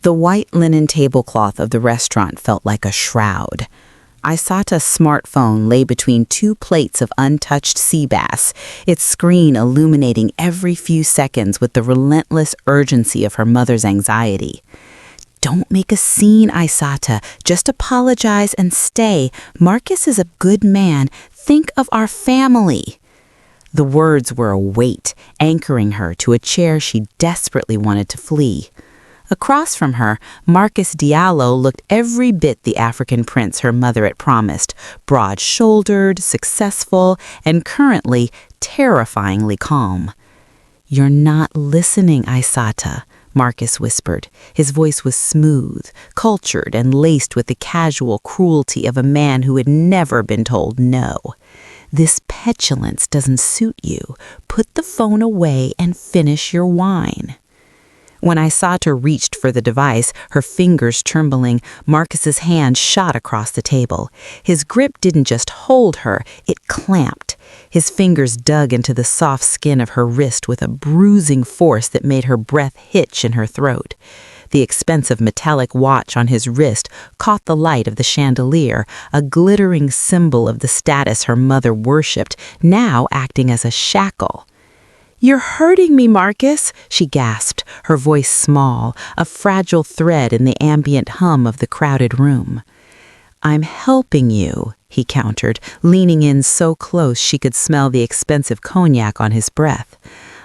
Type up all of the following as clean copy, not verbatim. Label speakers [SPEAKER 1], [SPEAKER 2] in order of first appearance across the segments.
[SPEAKER 1] The white linen tablecloth of the restaurant felt like a shroud. Aïssata's smartphone lay between two plates of untouched sea bass, its screen illuminating every few seconds with the relentless urgency of her mother's anxiety. "Don't make a scene, Aïssata. Just apologize and stay. Marcus is a good man. Think of our family." The words were a weight, anchoring her to a chair she desperately wanted to flee. Across from her, Marcus Diallo looked every bit the African prince her mother had promised, broad-shouldered, successful, and currently terrifyingly calm. "You're not listening, Aïssata," Marcus whispered. His voice was smooth, cultured, and laced with the casual cruelty of a man who had never been told no. "This petulance doesn't suit you. Put the phone away and finish your wine." When Aïssata reached for the device, her fingers trembling, Marcus's hand shot across the table. His grip didn't just hold her, it clamped. His fingers dug into the soft skin of her wrist with a bruising force that made her breath hitch in her throat. The expensive metallic watch on his wrist caught the light of the chandelier, a glittering symbol of the status her mother worshipped, now acting as a shackle. "You're hurting me, Marcus," she gasped, her voice small, a fragile thread in the ambient hum of the crowded room. "I'm helping you," he countered, leaning in so close she could smell the expensive cognac on his breath.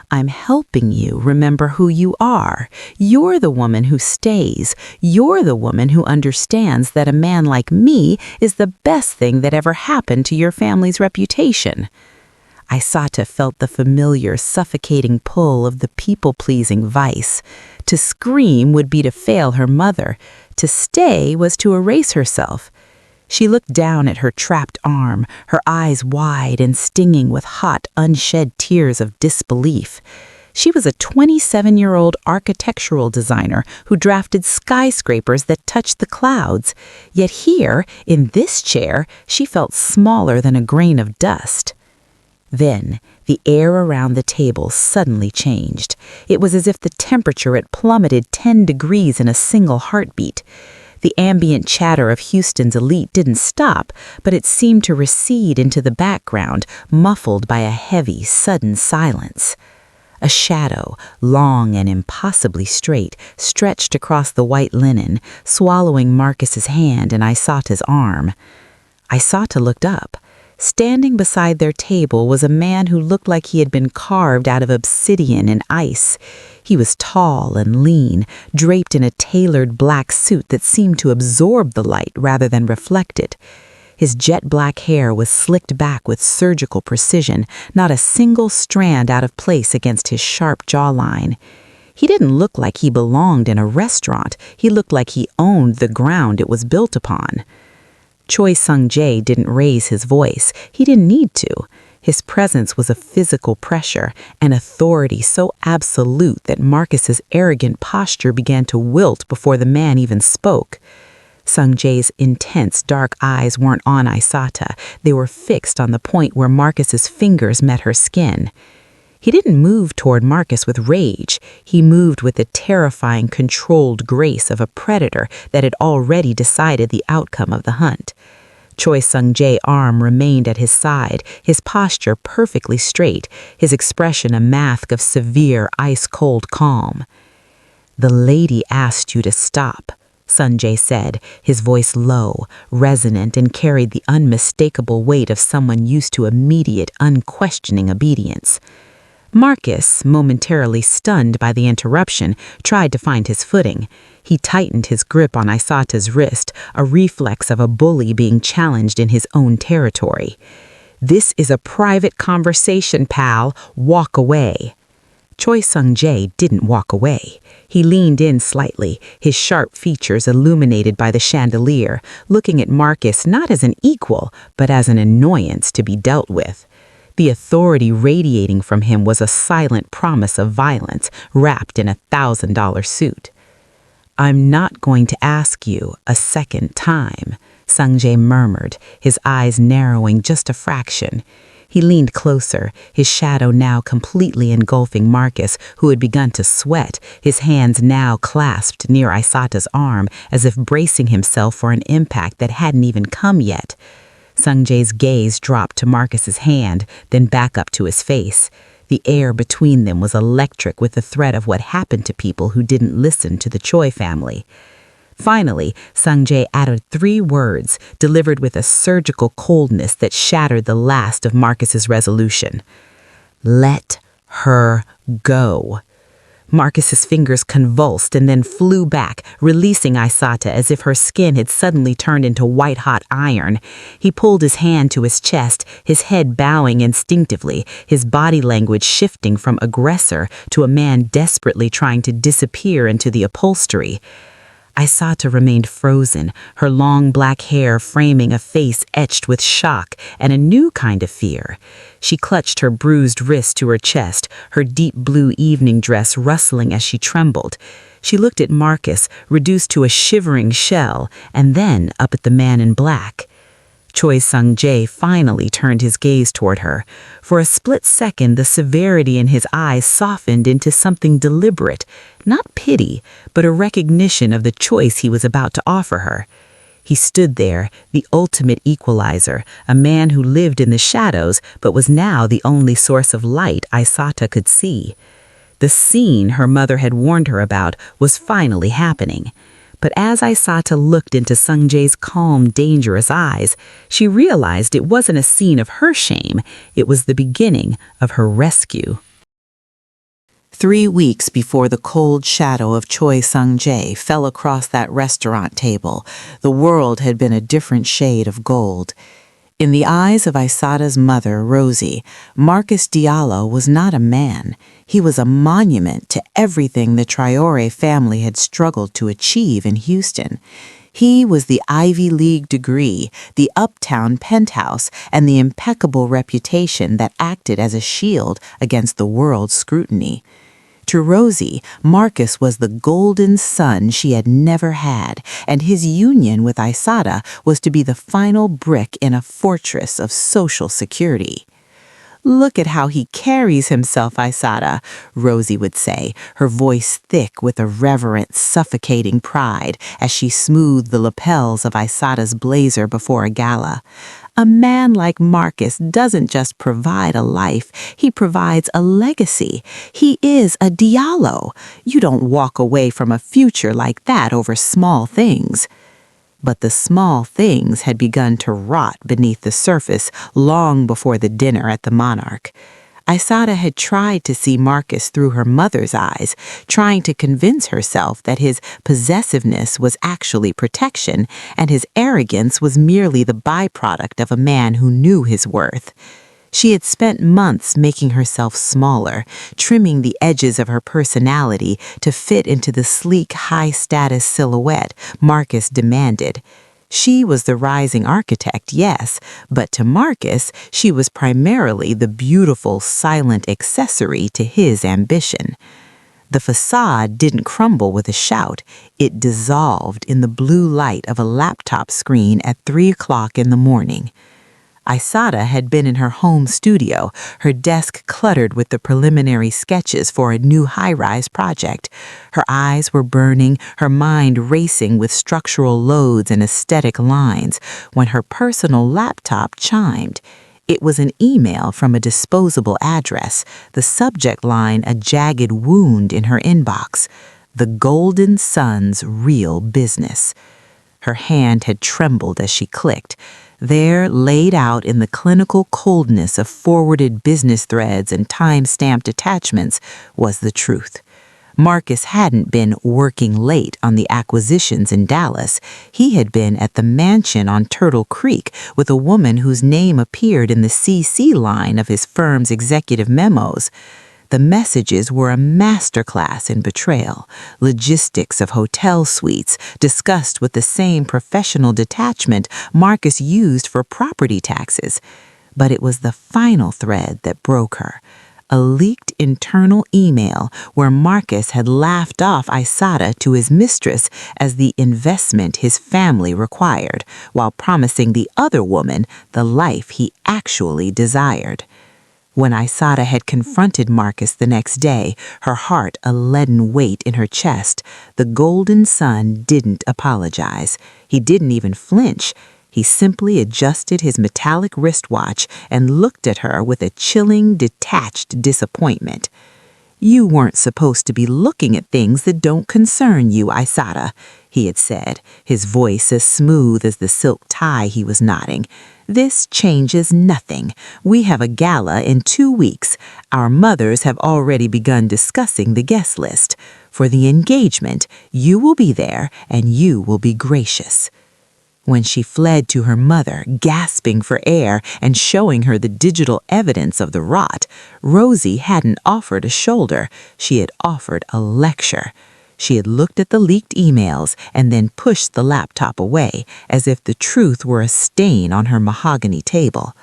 [SPEAKER 1] "I'm helping you remember who you are. You're the woman who stays. You're the woman who understands that a man like me is the best thing that ever happened to your family's reputation." Aïssata felt the familiar, suffocating pull of the people-pleasing vice. To scream would be to fail her mother. To stay was to erase herself. She looked down at her trapped arm, her eyes wide and stinging with hot, unshed tears of disbelief. She was a 27-year-old architectural designer who drafted skyscrapers that touched the clouds. Yet here, in this chair, she felt smaller than a grain of dust. Then, the air around the table suddenly changed. It was as if the temperature had plummeted 10 degrees in a single heartbeat. The ambient chatter of Houston's elite didn't stop, but it seemed to recede into the background, muffled by a heavy, sudden silence. A shadow, long and impossibly straight, stretched across the white linen, swallowing Marcus's hand and Aïssata's arm. Aïssata looked up. Standing beside their table was a man who looked like he had been carved out of obsidian and ice. He was tall and lean, draped in a tailored black suit that seemed to absorb the light rather than reflect it. His jet black hair was slicked back with surgical precision, not a single strand out of place against his sharp jawline. He didn't look like he belonged in a restaurant. He looked like he owned the ground it was built upon. Choi Sung-jae didn't raise his voice. He didn't need to. His presence was a physical pressure, an authority so absolute that Marcus's arrogant posture began to wilt before the man even spoke. Sung-jae's intense, dark eyes weren't on Aïssata. They were fixed on the point where Marcus's fingers met her skin. He didn't move toward Marcus with rage. He moved with the terrifying, controlled grace of a predator that had already decided the outcome of the hunt. Choi Sung-jae's arm remained at his side, his posture perfectly straight, his expression a mask of severe, ice-cold calm. "The lady asked you to stop," Sung-jae said, his voice low, resonant, and carried the unmistakable weight of someone used to immediate, unquestioning obedience. Marcus, momentarily stunned by the interruption, tried to find his footing. He tightened his grip on Aïssata's wrist, a reflex of a bully being challenged in his own territory. "This is a private conversation, pal. Walk away." Choi Sung-jae didn't walk away. He leaned in slightly, his sharp features illuminated by the chandelier, looking at Marcus not as an equal, but as an annoyance to be dealt with. The authority radiating from him was a silent promise of violence wrapped in a $1,000 suit. "I'm not going to ask you a second time," Sung-jae murmured, his eyes narrowing just a fraction. He leaned closer, his shadow now completely engulfing Marcus, who had begun to sweat, his hands now clasped near Aïssata's arm as if bracing himself for an impact that hadn't even come yet. Sung-jae's gaze dropped to Marcus's hand, then back up to his face. The air between them was electric with the threat of what happened to people who didn't listen to the Choi family. Finally, Sung-jae uttered 3 words, delivered with a surgical coldness that shattered the last of Marcus's resolution. "Let her go." Marcus's fingers convulsed and then flew back, releasing Aïssata as if her skin had suddenly turned into white-hot iron. He pulled his hand to his chest, his head bowing instinctively, his body language shifting from aggressor to a man desperately trying to disappear into the upholstery. Aïssata remained frozen, her long black hair framing a face etched with shock and a new kind of fear. She clutched her bruised wrist to her chest, her deep blue evening dress rustling as she trembled. She looked at Marcus, reduced to a shivering shell, and then up at the man in black. Choi Sung-jae finally turned his gaze toward her. For a split second, the severity in his eyes softened into something deliberate, not pity, but a recognition of the choice he was about to offer her. He stood there, the ultimate equalizer, a man who lived in the shadows but was now the only source of light Aïssata could see. The scene her mother had warned her about was finally happening. But as Aïssata looked into Sung-jae's calm, dangerous eyes, she realized it wasn't a scene of her shame, it was the beginning of her rescue. 3 weeks before the cold shadow of Choi Sung-jae fell across that restaurant table, the world had been a different shade of gold. In the eyes of Aïssata's mother, Rosie, Marcus Diallo was not a man. He was a monument to everything the Traoré family had struggled to achieve in Houston. He was the Ivy League degree, the uptown penthouse, and the impeccable reputation that acted as a shield against the world's scrutiny. To Rosie, Marcus was the golden son she had never had, and his union with Aïssata was to be the final brick in a fortress of social security. "Look at how he carries himself, Aïssata," Rosie would say, her voice thick with a reverent, suffocating pride as she smoothed the lapels of Aïssata's blazer before a gala. "A man like Marcus doesn't just provide a life, he provides a legacy. He is a Diallo. You don't walk away from a future like that over small things." But the small things had begun to rot beneath the surface long before the dinner at the Monarch. Aïssata had tried to see Marcus through her mother's eyes, trying to convince herself that his possessiveness was actually protection and his arrogance was merely the byproduct of a man who knew his worth. She had spent months making herself smaller, trimming the edges of her personality to fit into the sleek, high-status silhouette Marcus demanded. She was the rising architect, yes, but to Marcus, she was primarily the beautiful, silent accessory to his ambition. The facade didn't crumble with a shout. It dissolved in the blue light of a laptop screen at 3 o'clock in the morning. Aïssata had been in her home studio, her desk cluttered with the preliminary sketches for a new high-rise project. Her eyes were burning, her mind racing with structural loads and aesthetic lines, when her personal laptop chimed. It was an email from a disposable address, the subject line a jagged wound in her inbox. The Golden Son's real business. Her hand had trembled as she clicked. There, laid out in the clinical coldness of forwarded business threads and time-stamped attachments, was the truth. Marcus hadn't been working late on the acquisitions in Dallas. He had been at the mansion on Turtle Creek with a woman whose name appeared in the CC line of his firm's executive memos. The messages were a masterclass in betrayal, logistics of hotel suites discussed with the same professional detachment Marcus used for property taxes. But it was the final thread that broke her. a leaked internal email where Marcus had laughed off Aïssata to his mistress as the investment his family required, while promising the other woman the life he actually desired. When Aïssata had confronted Marcus the next day, her heart a leaden weight in her chest, the golden son didn't apologize. He didn't even flinch. He simply adjusted his metallic wristwatch and looked at her with a chilling, detached disappointment. "You weren't supposed to be looking at things that don't concern you, Aïssata," he had said, his voice as smooth as the silk tie he was knotting. "This changes nothing. We have a gala in 2 weeks. Our mothers have already begun discussing the guest list. For the engagement, you will be there and you will be gracious." When she fled to her mother, gasping for air and showing her the digital evidence of the rot, Rosie hadn't offered a shoulder, she had offered a lecture. She had looked at the leaked emails and then pushed the laptop away, as if the truth were a stain on her mahogany table.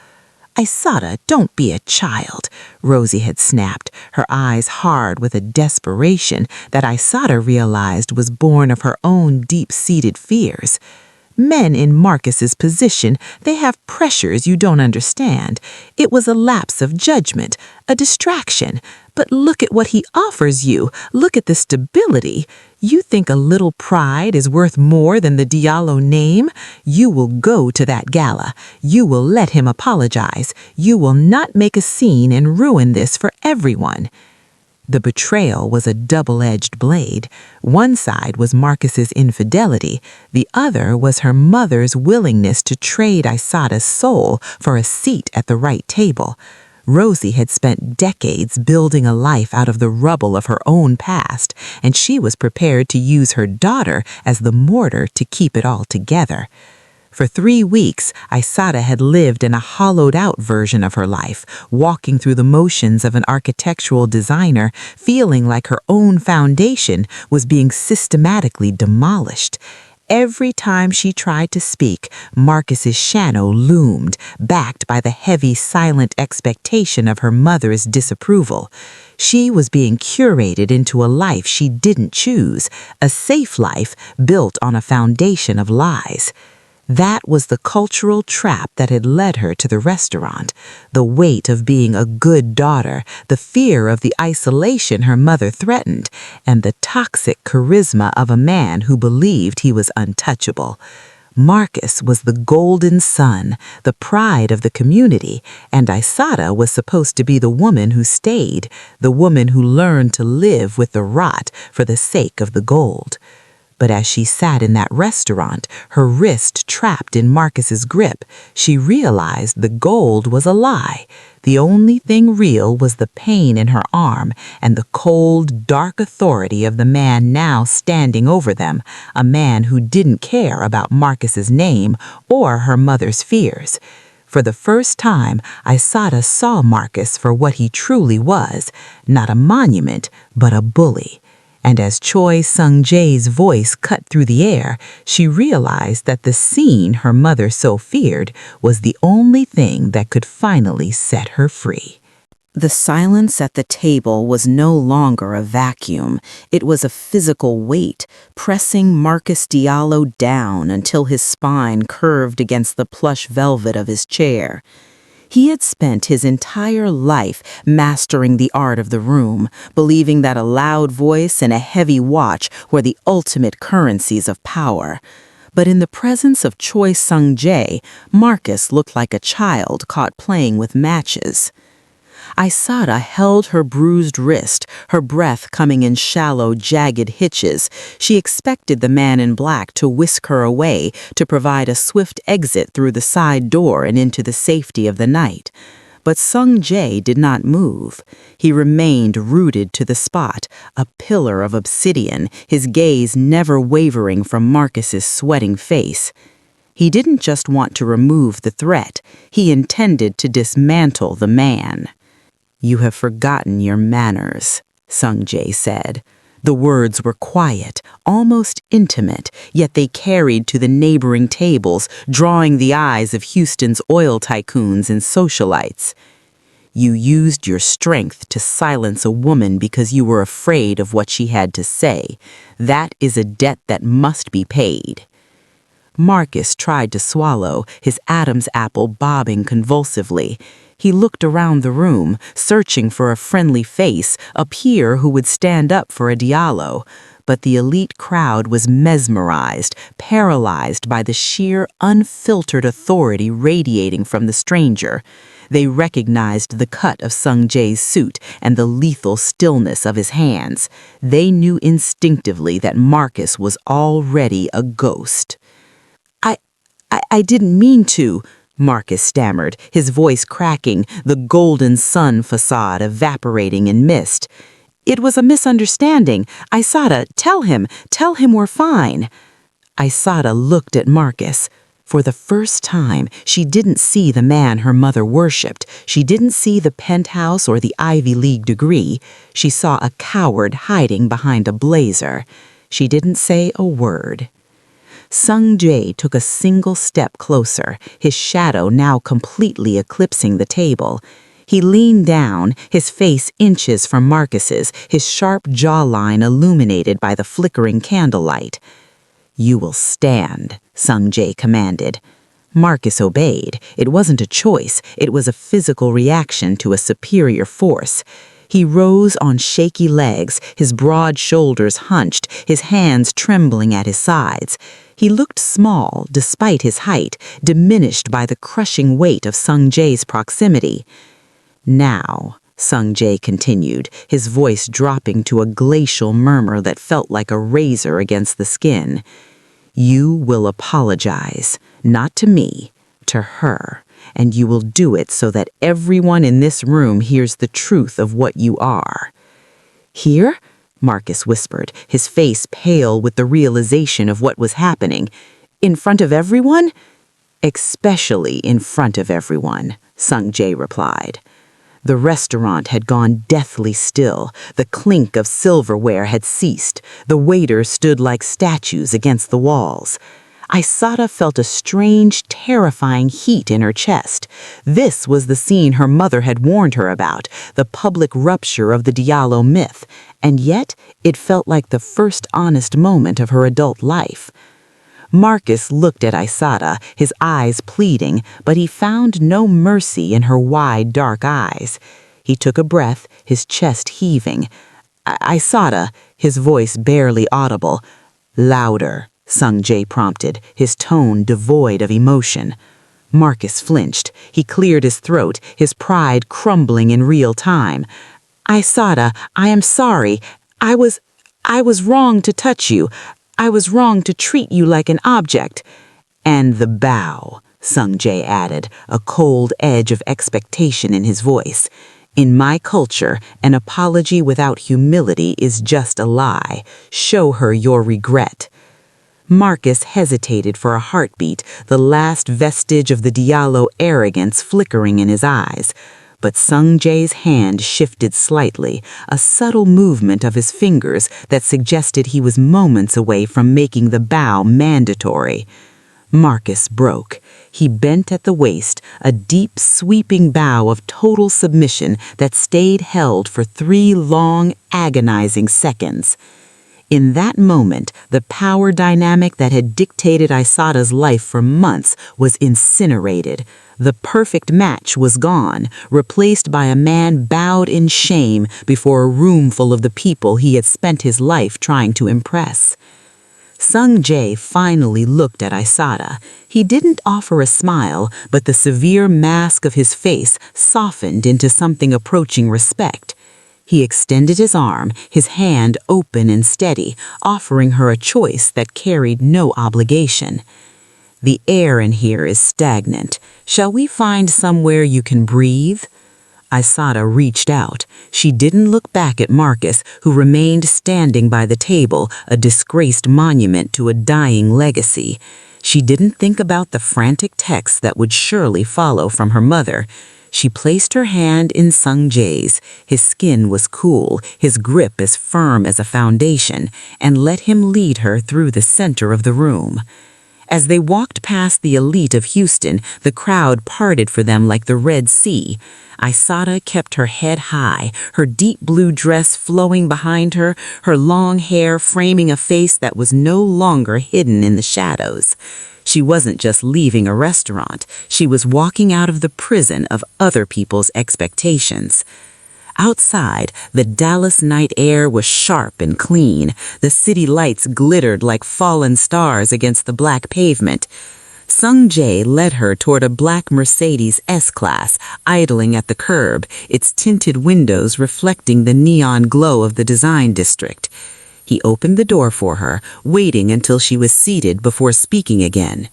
[SPEAKER 1] "Aïssata, don't be a child," Rosie had snapped, her eyes hard with a desperation that Aïssata realized was born of her own deep-seated fears. "Men in Marcus's position, they have pressures you don't understand. It was a lapse of judgment, a distraction. But look at what he offers you. Look at the stability. You think a little pride is worth more than the Diallo name? You will go to that gala. You will let him apologize. You will not make a scene and ruin this for everyone." The betrayal was a double-edged blade. One side was Marcus's infidelity. The other was her mother's willingness to trade Aïssata's soul for a seat at the right table. Rosie had spent decades building a life out of the rubble of her own past, and she was prepared to use her daughter as the mortar to keep it all together. For 3 weeks, Aïssata had lived in a hollowed-out version of her life, walking through the motions of an architectural designer, feeling like her own foundation was being systematically demolished. Every time she tried to speak, Marcus's shadow loomed, backed by the heavy, silent expectation of her mother's disapproval. She was being curated into a life she didn't choose, a safe life built on a foundation of lies. That was the cultural trap that had led her to the restaurant, the weight of being a good daughter, the fear of the isolation her mother threatened, and the toxic charisma of a man who believed he was untouchable. Marcus was the golden son, the pride of the community, and Aïssata was supposed to be the woman who stayed, the woman who learned to live with the rot for the sake of the gold. But as she sat in that restaurant, her wrist trapped in Marcus's grip, she realized the gold was a lie. The only thing real was the pain in her arm and the cold, dark authority of the man now standing over them, a man who didn't care about Marcus's name or her mother's fears. For the first time, Aïssata saw Marcus for what he truly was, not a monument, but a bully. And as Choi Sung-jae's voice cut through the air, she realized that the scene her mother so feared was the only thing that could finally set her free. The silence at the table was no longer a vacuum. It was a physical weight, pressing Marcus Diallo down until his spine curved against the plush velvet of his chair. He had spent his entire life mastering the art of the room, believing that a loud voice and a heavy watch were the ultimate currencies of power. But in the presence of Choi Sung-jae, Marcus looked like a child caught playing with matches. Aïssata held her bruised wrist, her breath coming in shallow, jagged hitches. She expected the man in black to whisk her away, to provide a swift exit through the side door and into the safety of the night. But Sung-jae did not move. He remained rooted to the spot, a pillar of obsidian, his gaze never wavering from Marcus's sweating face. He didn't just want to remove the threat. He intended to dismantle the man. "You have forgotten your manners," Sung-jae said. The words were quiet, almost intimate, yet they carried to the neighboring tables, drawing the eyes of Houston's oil tycoons and socialites. You used your strength to silence a woman because you were afraid of what she had to say. That is a debt that must be paid." Marcus tried to swallow, his Adam's apple bobbing convulsively. He looked around the room, searching for a friendly face, a peer who would stand up for a Diallo. But the elite crowd was mesmerized, paralyzed by the sheer, unfiltered authority radiating from the stranger. They recognized the cut of Sung-jae's suit and the lethal stillness of his hands. They knew instinctively that Marcus was already a ghost. I didn't mean to," Marcus stammered, his voice cracking, the golden sun facade evaporating in mist. "It was a misunderstanding. Aïssata, tell him we're fine." Aïssata looked at Marcus. For the first time, she didn't see the man her mother worshipped. She didn't see the penthouse or the Ivy League degree. She saw a coward hiding behind a blazer. She didn't say a word. Sung-jae took a single step closer, his shadow now completely eclipsing the table. He leaned down, his face inches from Marcus's, his sharp jawline illuminated by the flickering candlelight. "You will stand," Sung-jae commanded. Marcus obeyed. It wasn't a choice, it was a physical reaction to a superior force. He rose on shaky legs, his broad shoulders hunched, his hands trembling at his sides. He looked small, despite his height, diminished by the crushing weight of Sung-jae's proximity. "Now," Sung-jae continued, his voice dropping to a glacial murmur that felt like a razor against the skin, "you will apologize, not to me, to her. And you will do it so that everyone in this room hears the truth of what you are." "Here?" Marcus whispered, his face pale with the realization of what was happening. "In front of everyone?" "Especially in front of everyone," Sung-jae replied. The restaurant had gone deathly still. The clink of silverware had ceased. The waiters stood like statues against the walls. Aïssata felt a strange, terrifying heat in her chest. This was the scene her mother had warned her about, the public rupture of the Diallo myth, and yet it felt like the first honest moment of her adult life. Marcus looked at Aïssata, his eyes pleading, but he found no mercy in her wide, dark eyes. He took a breath, his chest heaving. "Aïssata," his voice barely audible. "Louder," Sung-jae prompted, his tone devoid of emotion. Marcus flinched. He cleared his throat, his pride crumbling in real time. "Aïssata, I am sorry. I was wrong to touch you. I was wrong to treat you like an object." "And the bow," Sung-jae added, a cold edge of expectation in his voice. "In my culture, an apology without humility is just a lie. Show her your regret." Marcus hesitated for a heartbeat, the last vestige of the Diallo arrogance flickering in his eyes. But Sung-jae's hand shifted slightly, a subtle movement of his fingers that suggested he was moments away from making the bow mandatory. Marcus broke. He bent at the waist, a deep, sweeping bow of total submission that stayed held for 3 long, agonizing seconds. In that moment, the power dynamic that had dictated Aïssata's life for months was incinerated. The perfect match was gone, replaced by a man bowed in shame before a room full of the people he had spent his life trying to impress. Sung-jae finally looked at Aïssata. He didn't offer a smile, but the severe mask of his face softened into something approaching respect. He extended his arm, his hand open and steady, offering her a choice that carried no obligation. "The air in here is stagnant. Shall we find somewhere you can breathe?" Aïssata reached out. She didn't look back at Marcus, who remained standing by the table, a disgraced monument to a dying legacy. She didn't think about the frantic text that would surely follow from her mother. She placed her hand in Sung-jae's. His skin was cool, his grip as firm as a foundation, and let him lead her through the center of the room. As they walked past the elite of Houston, the crowd parted for them like the Red Sea. Aïssata kept her head high, her deep blue dress flowing behind her, her long hair framing a face that was no longer hidden in the shadows. She wasn't just leaving a restaurant, she was walking out of the prison of other people's expectations. Outside, the Dallas night air was sharp and clean. The city lights glittered like fallen stars against the black pavement. Sung-jae led her toward a black Mercedes S-Class, idling at the curb, its tinted windows reflecting the neon glow of the design district. He opened the door for her, waiting until she was seated before speaking again.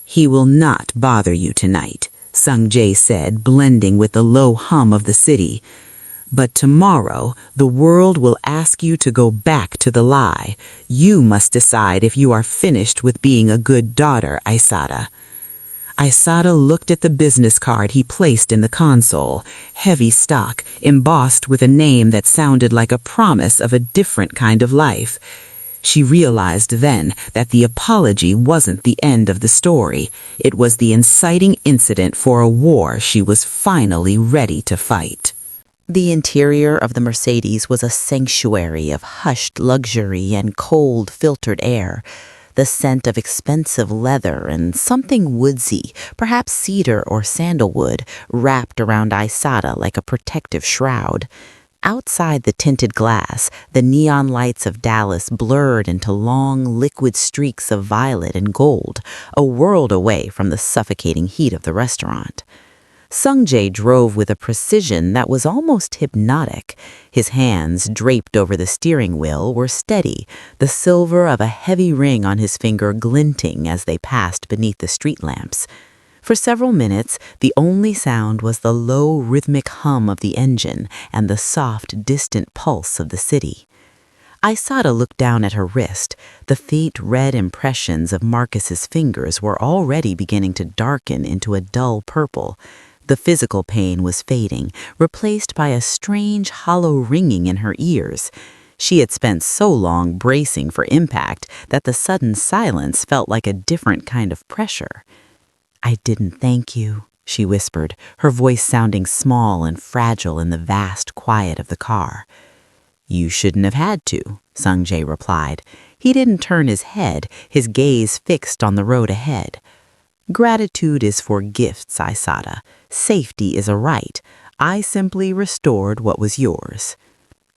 [SPEAKER 1] "He will not bother you tonight," Sung-jae said, blending with the low hum of the city. "But tomorrow, the world will ask you to go back to the lie. You must decide if you are finished with being a good daughter, Aïssata." Aïssata looked at the business card he placed in the console, heavy stock, embossed with a name that sounded like a promise of a different kind of life. She realized then that the apology wasn't the end of the story. It was the inciting incident for a war she was finally ready to fight. The interior of the Mercedes was a sanctuary of hushed luxury and cold, filtered air. The scent of expensive leather and something woodsy, perhaps cedar or sandalwood, wrapped around Aïssata like a protective shroud. Outside the tinted glass, the neon lights of Dallas blurred into long, liquid streaks of violet and gold, a world away from the suffocating heat of the restaurant. Sung-jae drove with a precision that was almost hypnotic. His hands, draped over the steering wheel, were steady, the silver of a heavy ring on his finger glinting as they passed beneath the street lamps. For several minutes, the only sound was the low, rhythmic hum of the engine and the soft, distant pulse of the city. Aïssata looked down at her wrist. The faint red impressions of Marcus's fingers were already beginning to darken into a dull purple. The physical pain was fading, replaced by a strange, hollow ringing in her ears. She had spent so long bracing for impact that the sudden silence felt like a different kind of pressure. "I didn't thank you," she whispered, her voice sounding small and fragile in the vast quiet of the car. "You shouldn't have had to," Sung-jae replied. He didn't turn his head, his gaze fixed on the road ahead. "Gratitude is for gifts, Aïssata. Safety is a right. I simply restored what was yours."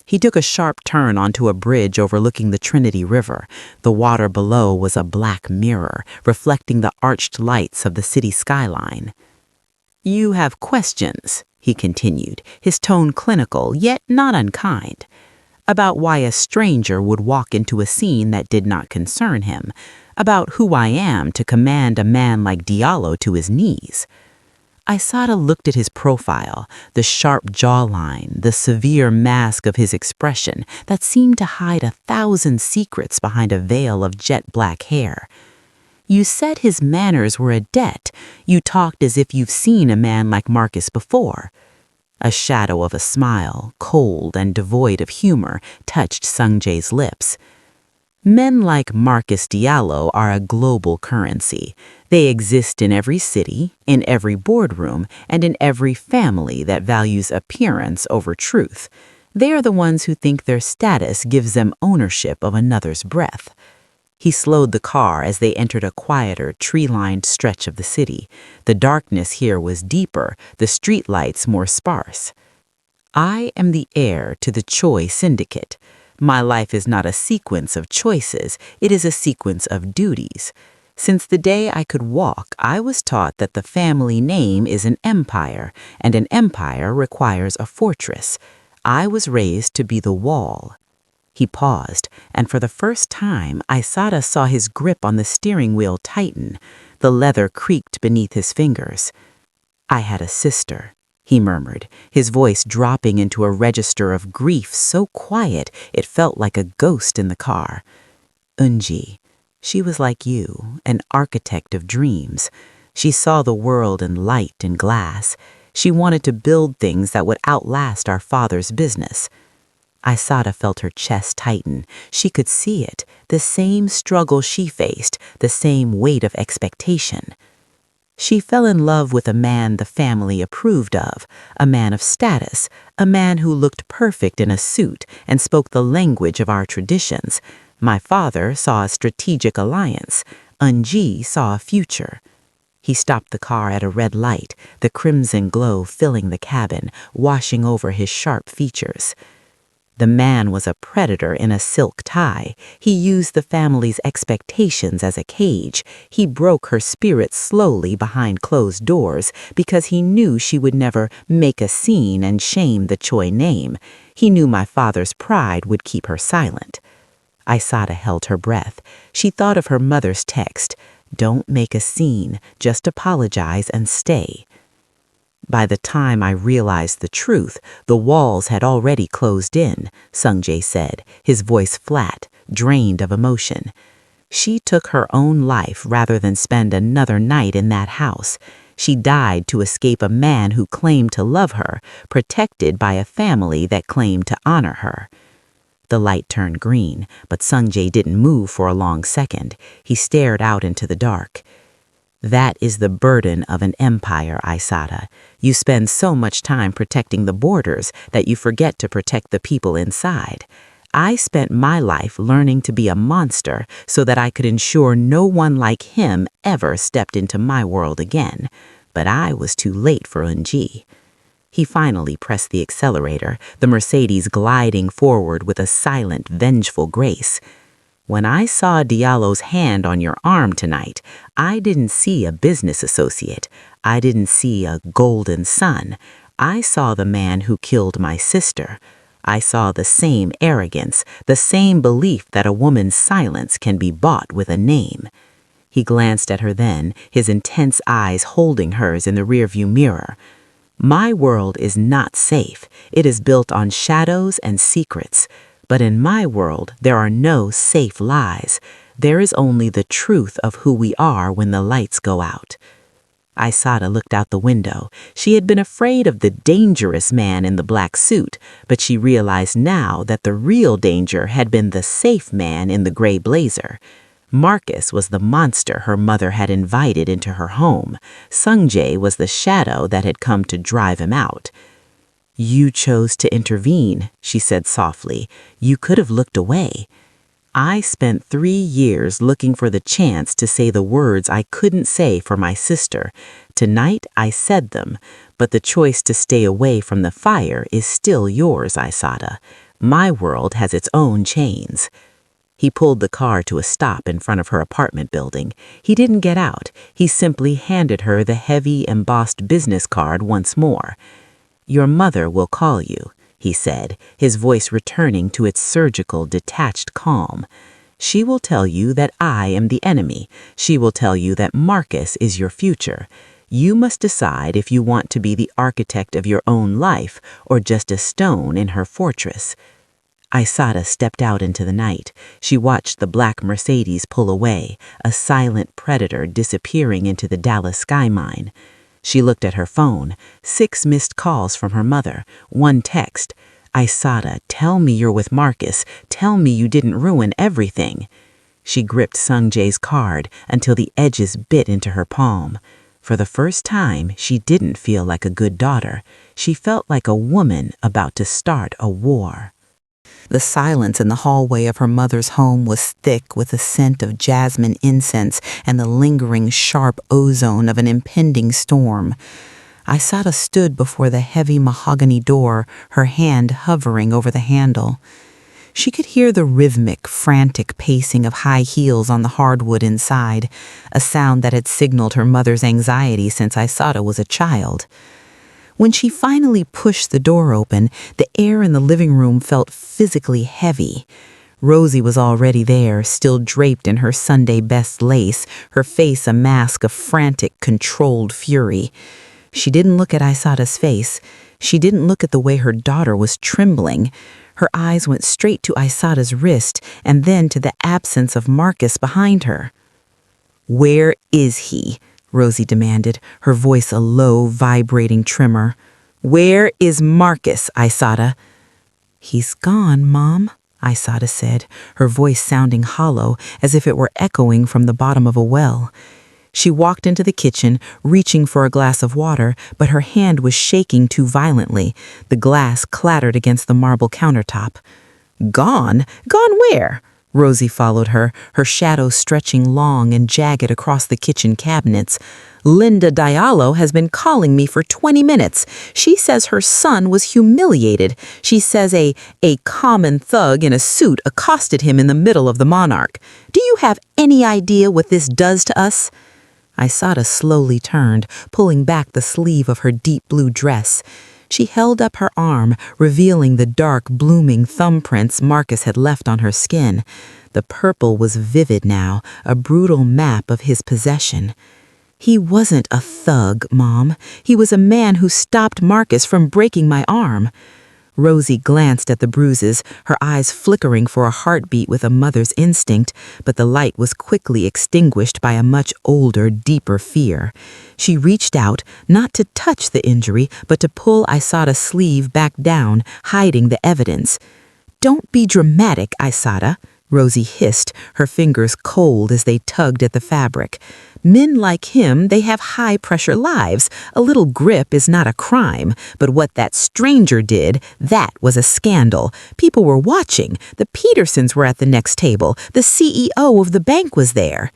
[SPEAKER 1] He took a sharp turn onto a bridge overlooking the Trinity River. The water below was a black mirror, reflecting the arched lights of the city skyline. "You have questions," he continued, his tone clinical, yet not unkind, "about why a stranger would walk into a scene that did not concern him, about who I am to command a man like Diallo to his knees." Aïssata looked at his profile, the sharp jawline, the severe mask of his expression that seemed to hide 1,000 secrets behind a veil of jet-black hair. "You said his manners were a debt. You talked as if you've seen a man like Marcus before." A shadow of a smile, cold and devoid of humor, touched Sung-jae's lips. "Men like Marcus Diallo are a global currency. They exist in every city, in every boardroom, and in every family that values appearance over truth. They are the ones who think their status gives them ownership of another's breath." He slowed the car as they entered a quieter, tree-lined stretch of the city. The darkness here was deeper, the streetlights more sparse. "I am the heir to the Choi syndicate. My life is not a sequence of choices, it is a sequence of duties. Since the day I could walk, I was taught that the family name is an empire, and an empire requires a fortress. I was raised to be the wall." He paused, and for the first time, Aïssata saw his grip on the steering wheel tighten. The leather creaked beneath his fingers. "I had a sister," he murmured, his voice dropping into a register of grief so quiet it felt like a ghost in the car. "Unji. She was like you, an architect of dreams. She saw the world in light and glass. She wanted to build things that would outlast our father's business." Aïssata felt her chest tighten. She could see it, the same struggle she faced, the same weight of expectation. She fell in love with a man the family approved of, a man of status, a man who looked perfect in a suit and spoke the language of our traditions. My father saw a strategic alliance. Eun-ji saw a future. He stopped the car at a red light, the crimson glow filling the cabin, washing over his sharp features. The man was a predator in a silk tie. He used the family's expectations as a cage. He broke her spirit slowly behind closed doors because he knew she would never make a scene and shame the Choi name. He knew my father's pride would keep her silent. Aïssata held her breath. She thought of her mother's text, "Don't make a scene, just apologize and stay." By the time I realized the truth, the walls had already closed in, Sung-jae said, his voice flat, drained of emotion. She took her own life rather than spend another night in that house. She died to escape a man who claimed to love her, protected by a family that claimed to honor her. The light turned green, but Sung-jae didn't move for a long second. He stared out into the dark. That is the burden of an empire, Aïssata. You spend so much time protecting the borders that you forget to protect the people inside. I spent my life learning to be a monster so that I could ensure no one like him ever stepped into my world again. But I was too late for Eun-ji. He finally pressed the accelerator, the Mercedes gliding forward with a silent, vengeful grace. When I saw Diallo's hand on your arm tonight, I didn't see a business associate. I didn't see a golden son. I saw the man who killed my sister. I saw the same arrogance, the same belief that a woman's silence can be bought with a name. He glanced at her then, his intense eyes holding hers in the rearview mirror. My world is not safe. It is built on shadows and secrets. But in my world, there are no safe lies. There is only the truth of who we are when the lights go out. Aïssata looked out the window. She had been afraid of the dangerous man in the black suit, but she realized now that the real danger had been the safe man in the gray blazer. Marcus was the monster her mother had invited into her home. Sung-jae was the shadow that had come to drive him out. "You chose to intervene," she said softly. "You could have looked away." I spent 3 years looking for the chance to say the words I couldn't say for my sister. Tonight I said them, but the choice to stay away from the fire is still yours, Aïssata. My world has its own chains. He pulled the car to a stop in front of her apartment building. He didn't get out. He simply handed her the heavy, embossed business card once more. "Your mother will call you," he said, his voice returning to its surgical, detached calm. "She will tell you that I am the enemy. She will tell you that Marcus is your future. You must decide if you want to be the architect of your own life or just a stone in her fortress." Aïssata stepped out into the night. She watched the black Mercedes pull away, a silent predator disappearing into the Dallas sky mine. She looked at her phone. 6 missed calls from her mother. 1 text. "Aïssata, tell me you're with Marcus. Tell me you didn't ruin everything." She gripped Sung-jae's card until the edges bit into her palm. For the first time, she didn't feel like a good daughter. She felt like a woman about to start a war. The silence in the hallway of her mother's home was thick with the scent of jasmine incense and the lingering sharp ozone of an impending storm. Aïssata stood before the heavy mahogany door, her hand hovering over the handle. She could hear the rhythmic, frantic pacing of high heels on the hardwood inside, a sound that had signaled her mother's anxiety since Aïssata was a child. When she finally pushed the door open, the air in the living room felt physically heavy. Rosie was already there, still draped in her Sunday best lace, her face a mask of frantic, controlled fury. She didn't look at Aïssata's face. She didn't look at the way her daughter was trembling. Her eyes went straight to Aïssata's wrist and then to the absence of Marcus behind her. "Where is he?" Rosie demanded, her voice a low, vibrating tremor. "Where is Marcus, Aïssata?" "He's gone, Mom," Aïssata said, her voice sounding hollow as if it were echoing from the bottom of a well. She walked into the kitchen, reaching for a glass of water, but her hand was shaking too violently. The glass clattered against the marble countertop. "Gone? Gone where?" Rosie followed her, her shadow stretching long and jagged across the kitchen cabinets. "Linda Diallo has been calling me for 20 minutes. She says her son was humiliated. She says a common thug in a suit accosted him in the middle of the Monarch. Do you have any idea what this does to us?" Aïssata slowly turned, pulling back the sleeve of her deep blue dress. She held up her arm, revealing the dark, blooming thumbprints Marcus had left on her skin. The purple was vivid now, a brutal map of his possession. "He wasn't a thug, Mom. He was a man who stopped Marcus from breaking my arm." Rosie glanced at the bruises, her eyes flickering for a heartbeat with a mother's instinct, but the light was quickly extinguished by a much older, deeper fear. She reached out, not to touch the injury, but to pull Aïssata's sleeve back down, hiding the evidence. "Don't be dramatic, Aïssata," Rosie hissed, her fingers cold as they tugged at the fabric. "Men like him, they have high-pressure lives. A little grip is not a crime. But what that stranger did, that was a scandal. People were watching. The Petersons were at the next table. The CEO of the bank was there."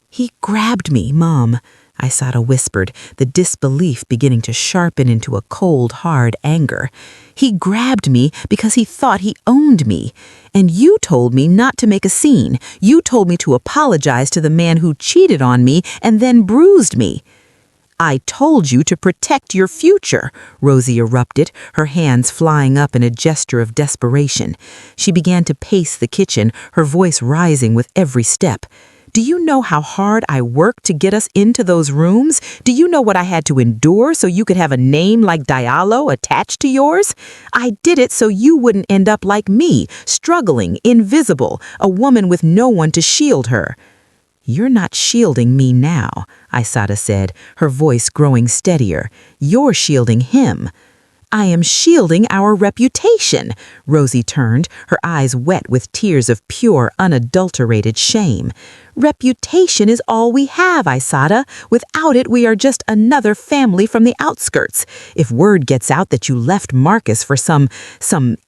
[SPEAKER 1] "He grabbed me, Mom," Aïssata whispered, the disbelief beginning to sharpen into a cold, hard anger. "He grabbed me because he thought he owned me. And you told me not to make a scene. You told me to apologize to the man who cheated on me and then bruised me." "I told you to protect your future," Rosie erupted, her hands flying up in a gesture of desperation. She began to pace the kitchen, her voice rising with every step. "Do you know how hard I worked to get us into those rooms? Do you know what I had to endure so you could have a name like Diallo attached to yours? I did it so you wouldn't end up like me, struggling, invisible, a woman with no one to shield her." "You're not shielding me now," Aïssata said, her voice growing steadier. "You're shielding him." "I am shielding our reputation." Rosie turned, her eyes wet with tears of pure, unadulterated shame. "Reputation is all we have, Aïssata. Without it, we are just another family from the outskirts. If word gets out that you left Marcus for some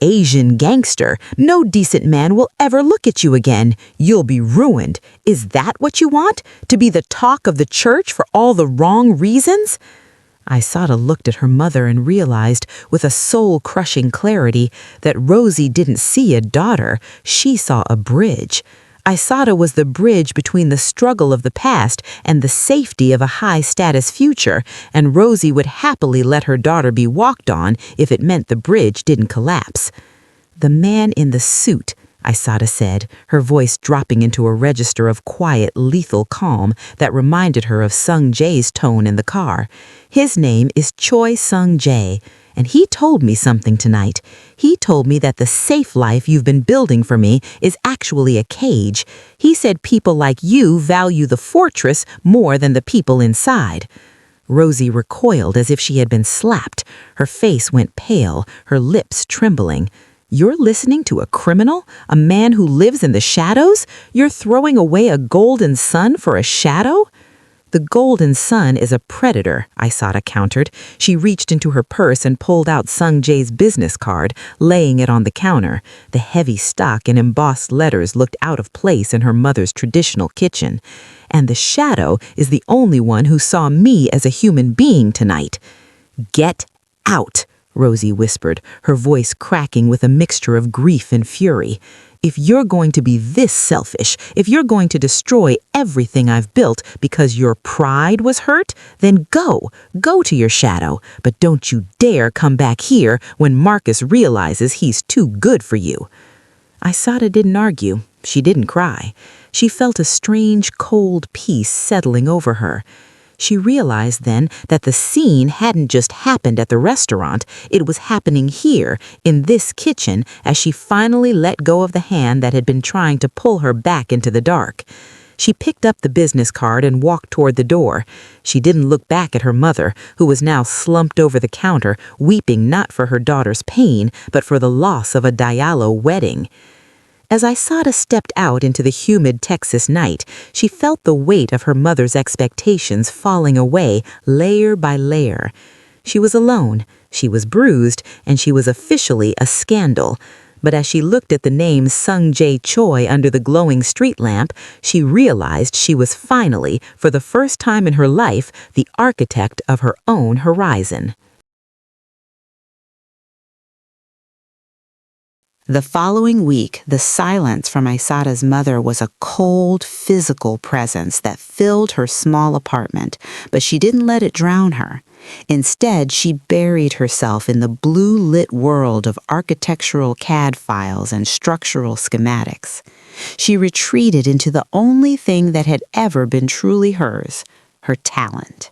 [SPEAKER 1] Asian gangster, no decent man will ever look at you again. You'll be ruined. Is that what you want? To be the talk of the church for all the wrong reasons?" Aïssata looked at her mother and realized, with a soul-crushing clarity, that Rosie didn't see a daughter, she saw a bridge. Aïssata was the bridge between the struggle of the past and the safety of a high-status future, and Rosie would happily let her daughter be walked on if it meant the bridge didn't collapse. "The man in the suit," Aïssata said, her voice dropping into a register of quiet, lethal calm that reminded her of Sung-jae's tone in the car. "His name is Choi Sung-jae, and he told me something tonight. He told me that the safe life you've been building for me is actually a cage. He said people like you value the fortress more than the people inside." Rosie recoiled as if she had been slapped. Her face went pale, her lips trembling. "You're listening to a criminal? A man who lives in the shadows? You're throwing away a golden sun for a shadow?" "The golden sun is a predator," Aïssata countered. She reached into her purse and pulled out Sung-jae's business card, laying it on the counter. The heavy stock and embossed letters looked out of place in her mother's traditional kitchen. "And the shadow is the only one who saw me as a human being tonight." "Get out," Rosie whispered, her voice cracking with a mixture of grief and fury. "If you're going to be this selfish, if you're going to destroy everything I've built because your pride was hurt, then go to your shadow. But don't you dare come back here when Marcus realizes he's too good for you." Aïssata didn't argue. She didn't cry. She felt a strange, cold peace settling over her. She realized then that the scene hadn't just happened at the restaurant, it was happening here, in this kitchen, as she finally let go of the hand that had been trying to pull her back into the dark. She picked up the business card and walked toward the door. She didn't look back at her mother, who was now slumped over the counter, weeping not for her daughter's pain, but for the loss of a Diallo wedding. As Aïssata stepped out into the humid Texas night, she felt the weight of her mother's expectations falling away layer by layer. She was alone, she was bruised, and she was officially a scandal. But as she looked at the name Sung-jae Choi under the glowing street lamp, she realized she was finally, for the first time in her life, the architect of her own horizon. The following week, the silence from Aïssata's mother was a cold, physical presence that filled her small apartment, but she didn't let it drown her. Instead, she buried herself in the blue-lit world of architectural CAD files and structural schematics. She retreated into the only thing that had ever been truly hers, her talent.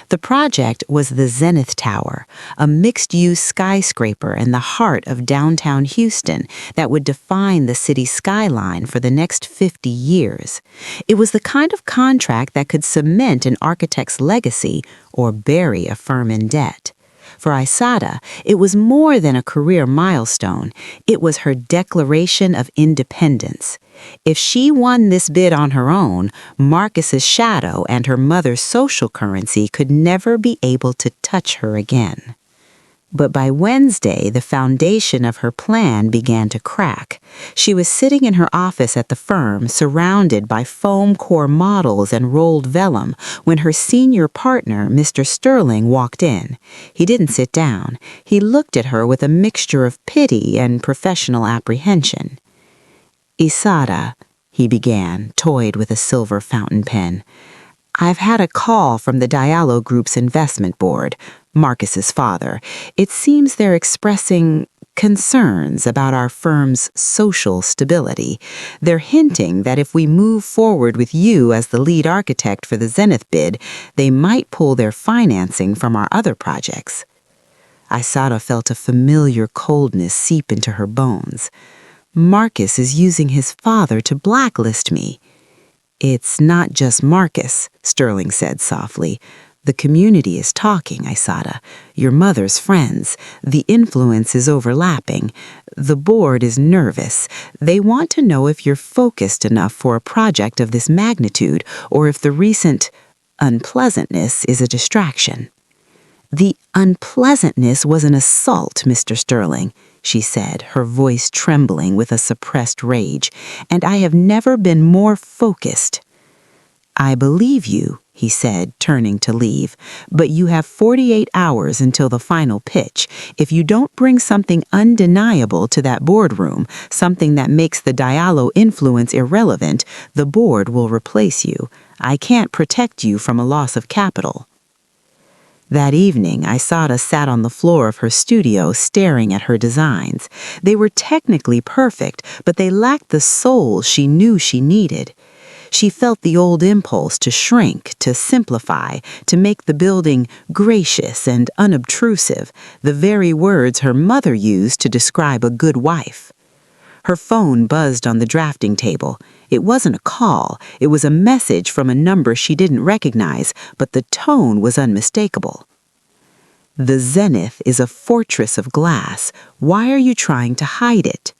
[SPEAKER 1] The project was the Zenith Tower, a mixed-use skyscraper in the heart of downtown Houston that would define the city's skyline for the next 50 years. It was the kind of contract that could cement an architect's legacy or bury a firm in debt. For Aïssata, it was more than a career milestone. It was her declaration of independence. If she won this bid on her own, Marcus's shadow and her mother's social currency could never be able to touch her again. But by Wednesday, the foundation of her plan began to crack. She was sitting in her office at the firm, surrounded by foam core models and rolled vellum, when her senior partner, Mr. Sterling, walked in. He didn't sit down. He looked at her with a mixture of pity and professional apprehension. "Aïssata," he began, toyed with a silver fountain pen. "I've had a call from the Diallo Group's investment board, Marcus's father. It seems they're expressing concerns about our firm's social stability. They're hinting that if we move forward with you as the lead architect for the Zenith bid, they might pull their financing from our other projects." Aïssata felt a familiar coldness seep into her bones. "Marcus is using his father to blacklist me." "It's not just Marcus," Sterling said softly. "The community is talking, Aïssata. Your mother's friends. The influence is overlapping. The board is nervous. They want to know if you're focused enough for a project of this magnitude, or if the recent unpleasantness is a distraction." "The unpleasantness was an assault, Mr. Sterling," she said, her voice trembling with a suppressed rage, "and I have never been more focused." "I believe you," he said, turning to leave, "but you have 48 hours until the final pitch. If you don't bring something undeniable to that boardroom, something that makes the Diallo influence irrelevant, the board will replace you. I can't protect you from a loss of capital." That evening, Aïssata sat on the floor of her studio staring at her designs. They were technically perfect, but they lacked the soul she knew she needed. She felt the old impulse to shrink, to simplify, to make the building gracious and unobtrusive, the very words her mother used to describe a good wife. Her phone buzzed on the drafting table. It wasn't a call. It was a message from a number she didn't recognize, but the tone was unmistakable. "The Zenith is a fortress of glass. Why are you trying to hide it?"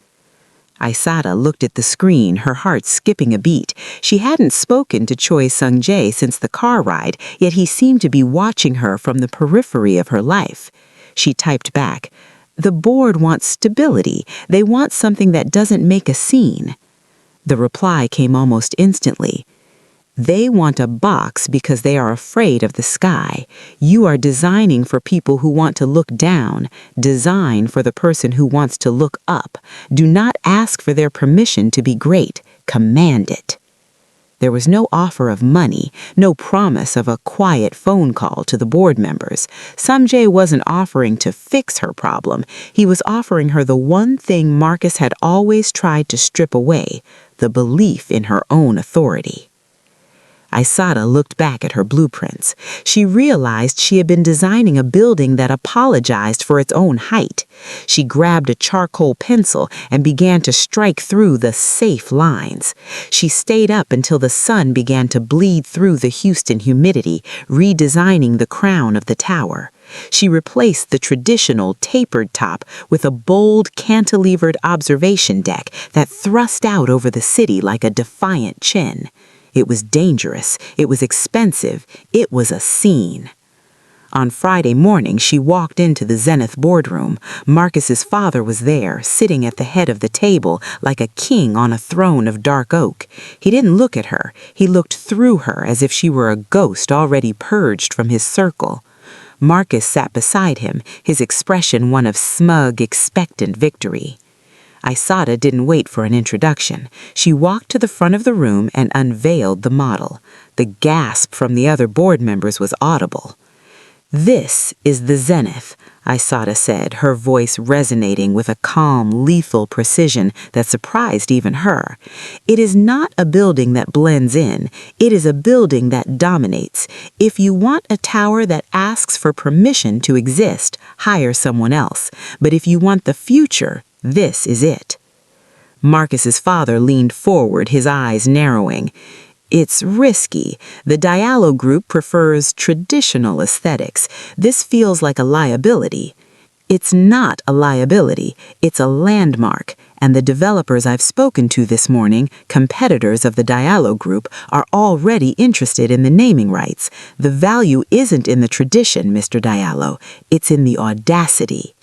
[SPEAKER 1] Aïssata looked at the screen, her heart skipping a beat. She hadn't spoken to Choi Sung-jae since the car ride, yet he seemed to be watching her from the periphery of her life. She typed back, "The board wants stability. They want something that doesn't make a scene." The reply came almost instantly. "They want a box because they are afraid of the sky. You are designing for people who want to look down. Design for the person who wants to look up. Do not ask for their permission to be great. Command it." There was no offer of money, no promise of a quiet phone call to the board members. Sung-jae wasn't offering to fix her problem. He was offering her the one thing Marcus had always tried to strip away, the belief in her own authority. Aïssata looked back at her blueprints. She realized she had been designing a building that apologized for its own height. She grabbed a charcoal pencil and began to strike through the safe lines. She stayed up until the sun began to bleed through the Houston humidity, redesigning the crown of the tower. She replaced the traditional tapered top with a bold cantilevered observation deck that thrust out over the city like a defiant chin. It was dangerous, it was expensive, it was a scene. On Friday morning, she walked into the Zenith boardroom. Marcus's father was there, sitting at the head of the table like a king on a throne of dark oak. He didn't look at her. He looked through her as if she were a ghost already purged from his circle. Marcus sat beside him, his expression one of smug, expectant victory. Aïssata didn't wait for an introduction. She walked to the front of the room and unveiled the model. The gasp from the other board members was audible. "This is the Zenith," Aïssata said, her voice resonating with a calm, lethal precision that surprised even her. "It is not a building that blends in. It is a building that dominates. If you want a tower that asks for permission to exist, hire someone else. But if you want the future, this is it." Marcus's father leaned forward, his eyes narrowing. "It's risky. The Diallo group prefers traditional aesthetics. This feels like a liability." "It's not a liability. It's a landmark. And the developers I've spoken to this morning, competitors of the Diallo group, are already interested in the naming rights. The value isn't in the tradition, Mr. Diallo. It's in the audacity."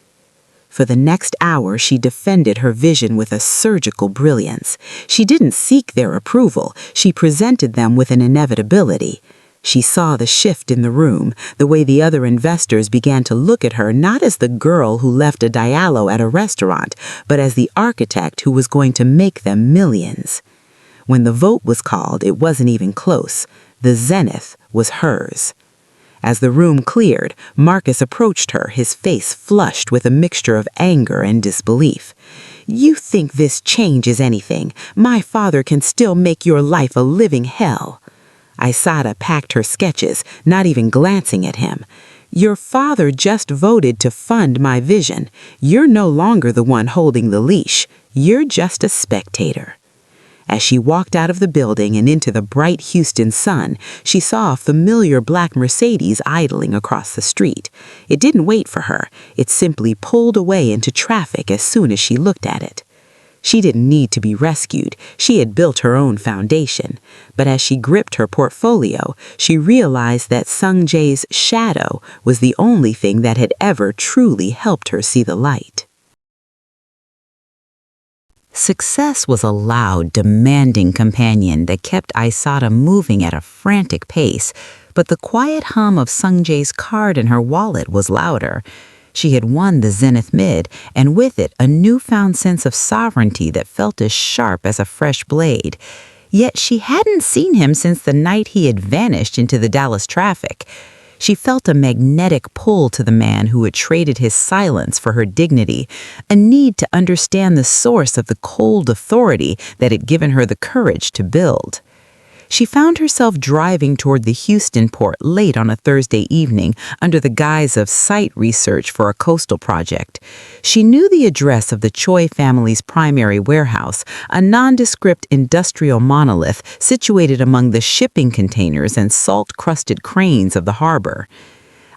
[SPEAKER 1] For the next hour, she defended her vision with a surgical brilliance. She didn't seek their approval. She presented them with an inevitability. She saw the shift in the room, the way the other investors began to look at her not as the girl who left a Diallo at a restaurant, but as the architect who was going to make them millions. When the vote was called, it wasn't even close. The Zenith was hers. As the room cleared, Marcus approached her, his face flushed with a mixture of anger and disbelief. "You think this changes anything? My father can still make your life a living hell." Aïssata packed her sketches, not even glancing at him. "Your father just voted to fund my vision. You're no longer the one holding the leash. You're just a spectator." As she walked out of the building and into the bright Houston sun, she saw a familiar black Mercedes idling across the street. It didn't wait for her. It simply pulled away into traffic as soon as she looked at it. She didn't need to be rescued. She had built her own foundation. But as she gripped her portfolio, she realized that Sung-jae's shadow was the only thing that had ever truly helped her see the light. Success was a loud, demanding companion that kept Aïssata moving at a frantic pace, but the quiet hum of Sung-jae's card in her wallet was louder. She had won the Zenith Mid, and with it a newfound sense of sovereignty that felt as sharp as a fresh blade. Yet she hadn't seen him since the night he had vanished into the Dallas traffic. She felt a magnetic pull to the man who had traded his silence for her dignity, a need to understand the source of the cold authority that had given her the courage to build. She found herself driving toward the Houston port late on a Thursday evening under the guise of site research for a coastal project. She knew the address of the Choi family's primary warehouse, a nondescript industrial monolith situated among the shipping containers and salt-crusted cranes of the harbor.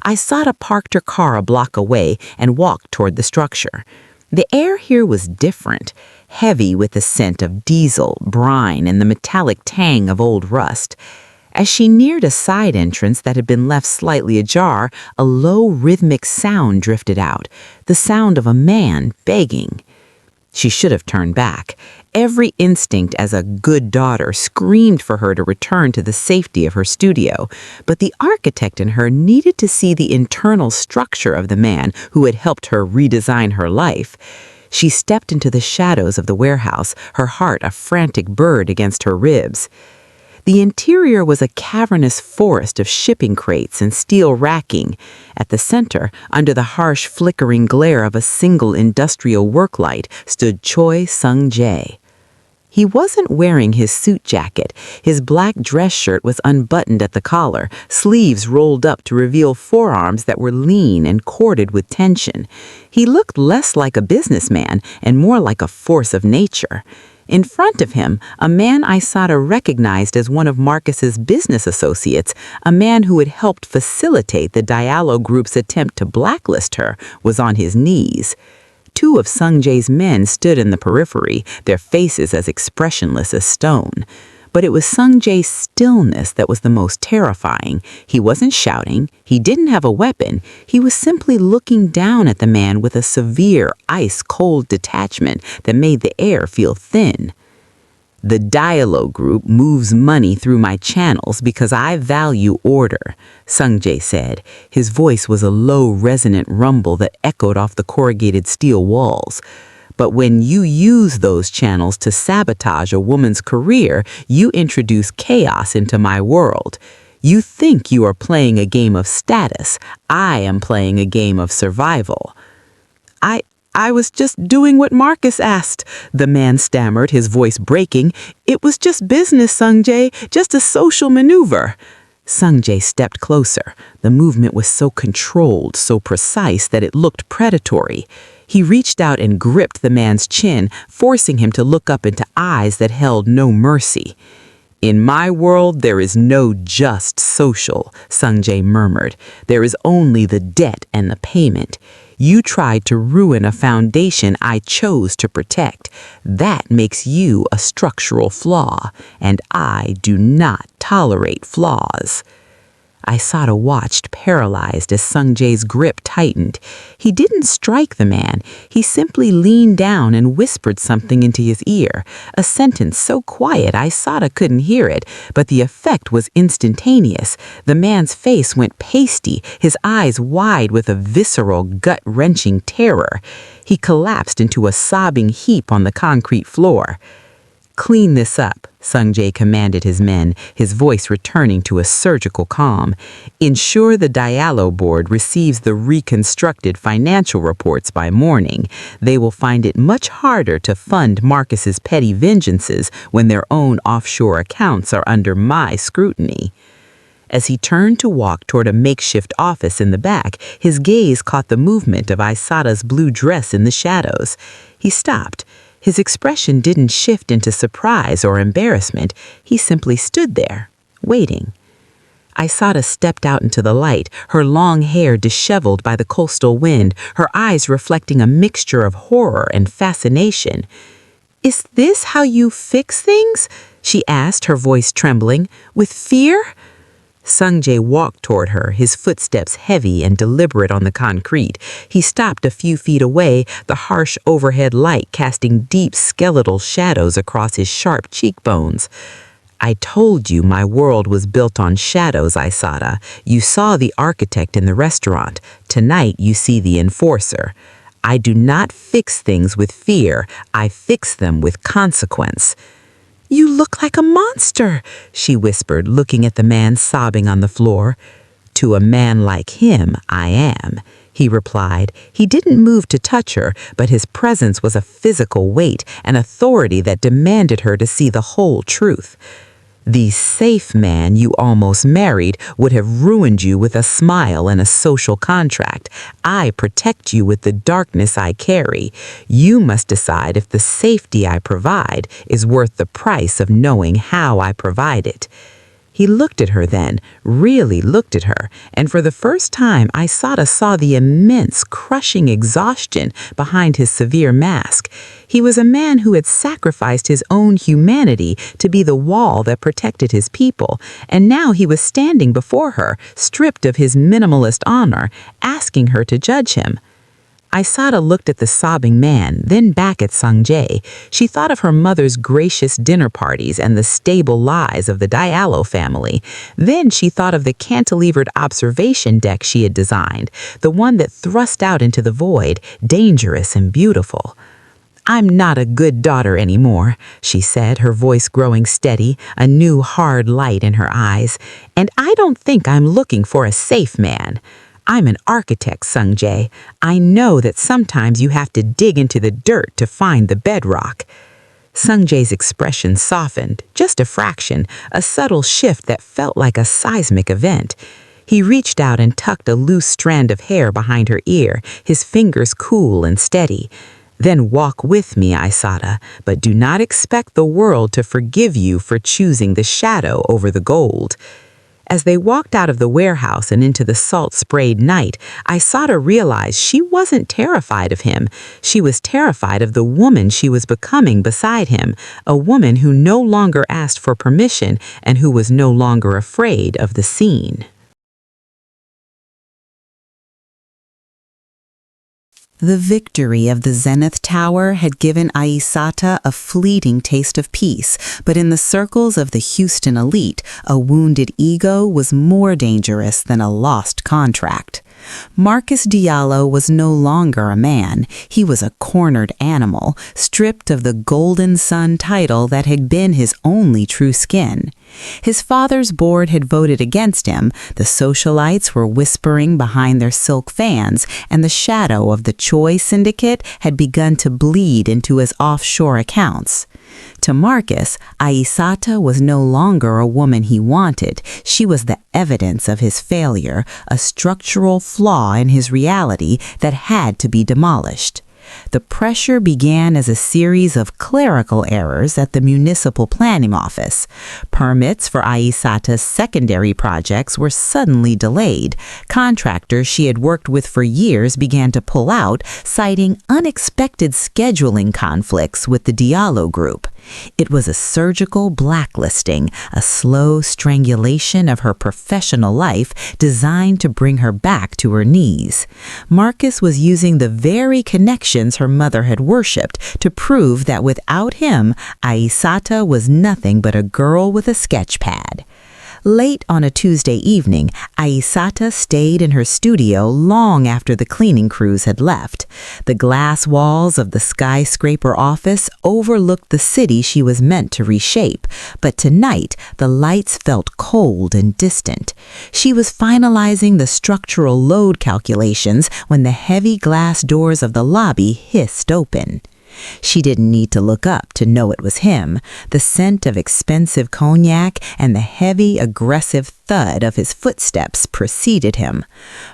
[SPEAKER 1] Aïssata parked her car a block away and walked toward the structure. The air here was different, heavy with the scent of diesel, brine, and the metallic tang of old rust. As she neared a side entrance that had been left slightly ajar, a low rhythmic sound drifted out, the sound of a man begging. She should have turned back. Every instinct as a good daughter screamed for her to return to the safety of her studio, but the architect in her needed to see the internal structure of the man who had helped her redesign her life. She stepped into the shadows of the warehouse, her heart a frantic bird against her ribs. The interior was a cavernous forest of shipping crates and steel racking. At the center, under the harsh flickering glare of a single industrial work light, stood Choi Sung-jae. He wasn't wearing his suit jacket. His black dress shirt was unbuttoned at the collar, sleeves rolled up to reveal forearms that were lean and corded with tension. He looked less like a businessman and more like a force of nature. In front of him, a man Aïssata recognized as one of Marcus's business associates, a man who had helped facilitate the Diallo group's attempt to blacklist her, was on his knees. Two of Sung-jae's men stood in the periphery, their faces as expressionless as stone. But it was Sung-jae's stillness that was the most terrifying. He wasn't shouting. He didn't have a weapon. He was simply looking down at the man with a severe, ice-cold detachment that made the air feel thin. The Diallo group moves money through my channels because I value order, Sung-jae said. His voice was a low, resonant rumble that echoed off the corrugated steel walls. But when you use those channels to sabotage a woman's career, you introduce chaos into my world. You think you are playing a game of status. I am playing a game of survival. I was just doing what Marcus asked, the man stammered, his voice breaking. It was just business, Sung-jae, just a social maneuver. Sung-jae stepped closer. The movement was so controlled, so precise that it looked predatory. He reached out and gripped the man's chin, forcing him to look up into eyes that held no mercy. In my world, there is no just social, Sung-jae murmured. There is only the debt and the payment. You tried to ruin a foundation I chose to protect. That makes you a structural flaw, and I do not tolerate flaws. Aïssata watched, paralyzed, as Sung-jae's grip tightened. He didn't strike the man. He simply leaned down and whispered something into his ear, a sentence so quiet Aïssata couldn't hear it, but the effect was instantaneous. The man's face went pasty, his eyes wide with a visceral, gut-wrenching terror. He collapsed into a sobbing heap on the concrete floor. "Clean this up," Sung-jae commanded his men, his voice returning to a surgical calm. "Ensure the Diallo board receives the reconstructed financial reports by morning. They will find it much harder to fund Marcus's petty vengeances when their own offshore accounts are under my scrutiny." As he turned to walk toward a makeshift office in the back, his gaze caught the movement of Aïssata's blue dress in the shadows. He stopped. His expression didn't shift into surprise or embarrassment. He simply stood there, waiting. Aïssata stepped out into the light, her long hair disheveled by the coastal wind, her eyes reflecting a mixture of horror and fascination. "Is this how you fix things?" she asked, her voice trembling. "With fear?" Sung-jae walked toward her, his footsteps heavy and deliberate on the concrete. He stopped a few feet away, the harsh overhead light casting deep skeletal shadows across his sharp cheekbones. "I told you my world was built on shadows, Aïssata. You saw the architect in the restaurant. Tonight you see the enforcer. I do not fix things with fear. I fix them with consequence." "You look like a monster," she whispered, looking at the man sobbing on the floor. "To a man like him, I am," he replied. He didn't move to touch her, but his presence was a physical weight, an authority that demanded her to see the whole truth. "The safe man you almost married would have ruined you with a smile and a social contract. I protect you with the darkness I carry. You must decide if the safety I provide is worth the price of knowing how I provide it." He looked at her then, really looked at her, and for the first time Aïssata saw the immense, crushing exhaustion behind his severe mask. He was a man who had sacrificed his own humanity to be the wall that protected his people, and now he was standing before her, stripped of his minimalist honor, asking her to judge him. Aïssata looked at the sobbing man, then back at Sung-jae. She thought of her mother's gracious dinner parties and the stable lies of the Diallo family. Then she thought of the cantilevered observation deck she had designed, the one that thrust out into the void, dangerous and beautiful. "I'm not a good daughter anymore," she said, her voice growing steady, a new hard light in her eyes. "And I don't think I'm looking for a safe man. I'm an architect, Sung-jae. I know that sometimes you have to dig into the dirt to find the bedrock." Sung-jae's expression softened, just a fraction, a subtle shift that felt like a seismic event. He reached out and tucked a loose strand of hair behind her ear, his fingers cool and steady. Then walk with me, Aïssata, but do not expect the world to forgive you for choosing the shadow over the gold. As they walked out of the warehouse and into the salt-sprayed night, Aïssata realized she wasn't terrified of him. She was terrified of the woman she was becoming beside him, a woman who no longer asked for permission and who was no longer afraid of the scene. The victory of the Zenith Tower had given Aïssata a fleeting taste of peace, but in the circles of the Houston elite, a wounded ego was more dangerous than a lost contract. Marcus Diallo was no longer a man. He was a cornered animal, stripped of the Golden Sun title that had been his only true skin. His father's board had voted against him, the socialites were whispering behind their silk fans, and the shadow of the Choi syndicate had begun to bleed into his offshore accounts. To Marcus, Aïssata was no longer a woman he wanted. She was the evidence of his failure, a structural flaw in his reality that had to be demolished. The pressure began as a series of clerical errors at the municipal planning office. Permits for Aïssata's secondary projects were suddenly delayed. Contractors she had worked with for years began to pull out, citing unexpected scheduling conflicts with the Diallo group. It was a surgical blacklisting, a slow strangulation of her professional life designed to bring her back to her knees. Marcus was using the very connections her mother had worshipped to prove that without him, Aïssata was nothing but a girl with a sketch pad. Late on a Tuesday evening, Aïssata stayed in her studio long after the cleaning crews had left. The glass walls of the skyscraper office overlooked the city she was meant to reshape, but tonight the lights felt cold and distant. She was finalizing the structural load calculations when the heavy glass doors of the lobby hissed open. She didn't need to look up to know it was him. The scent of expensive cognac and the heavy, aggressive thud of his footsteps preceded him.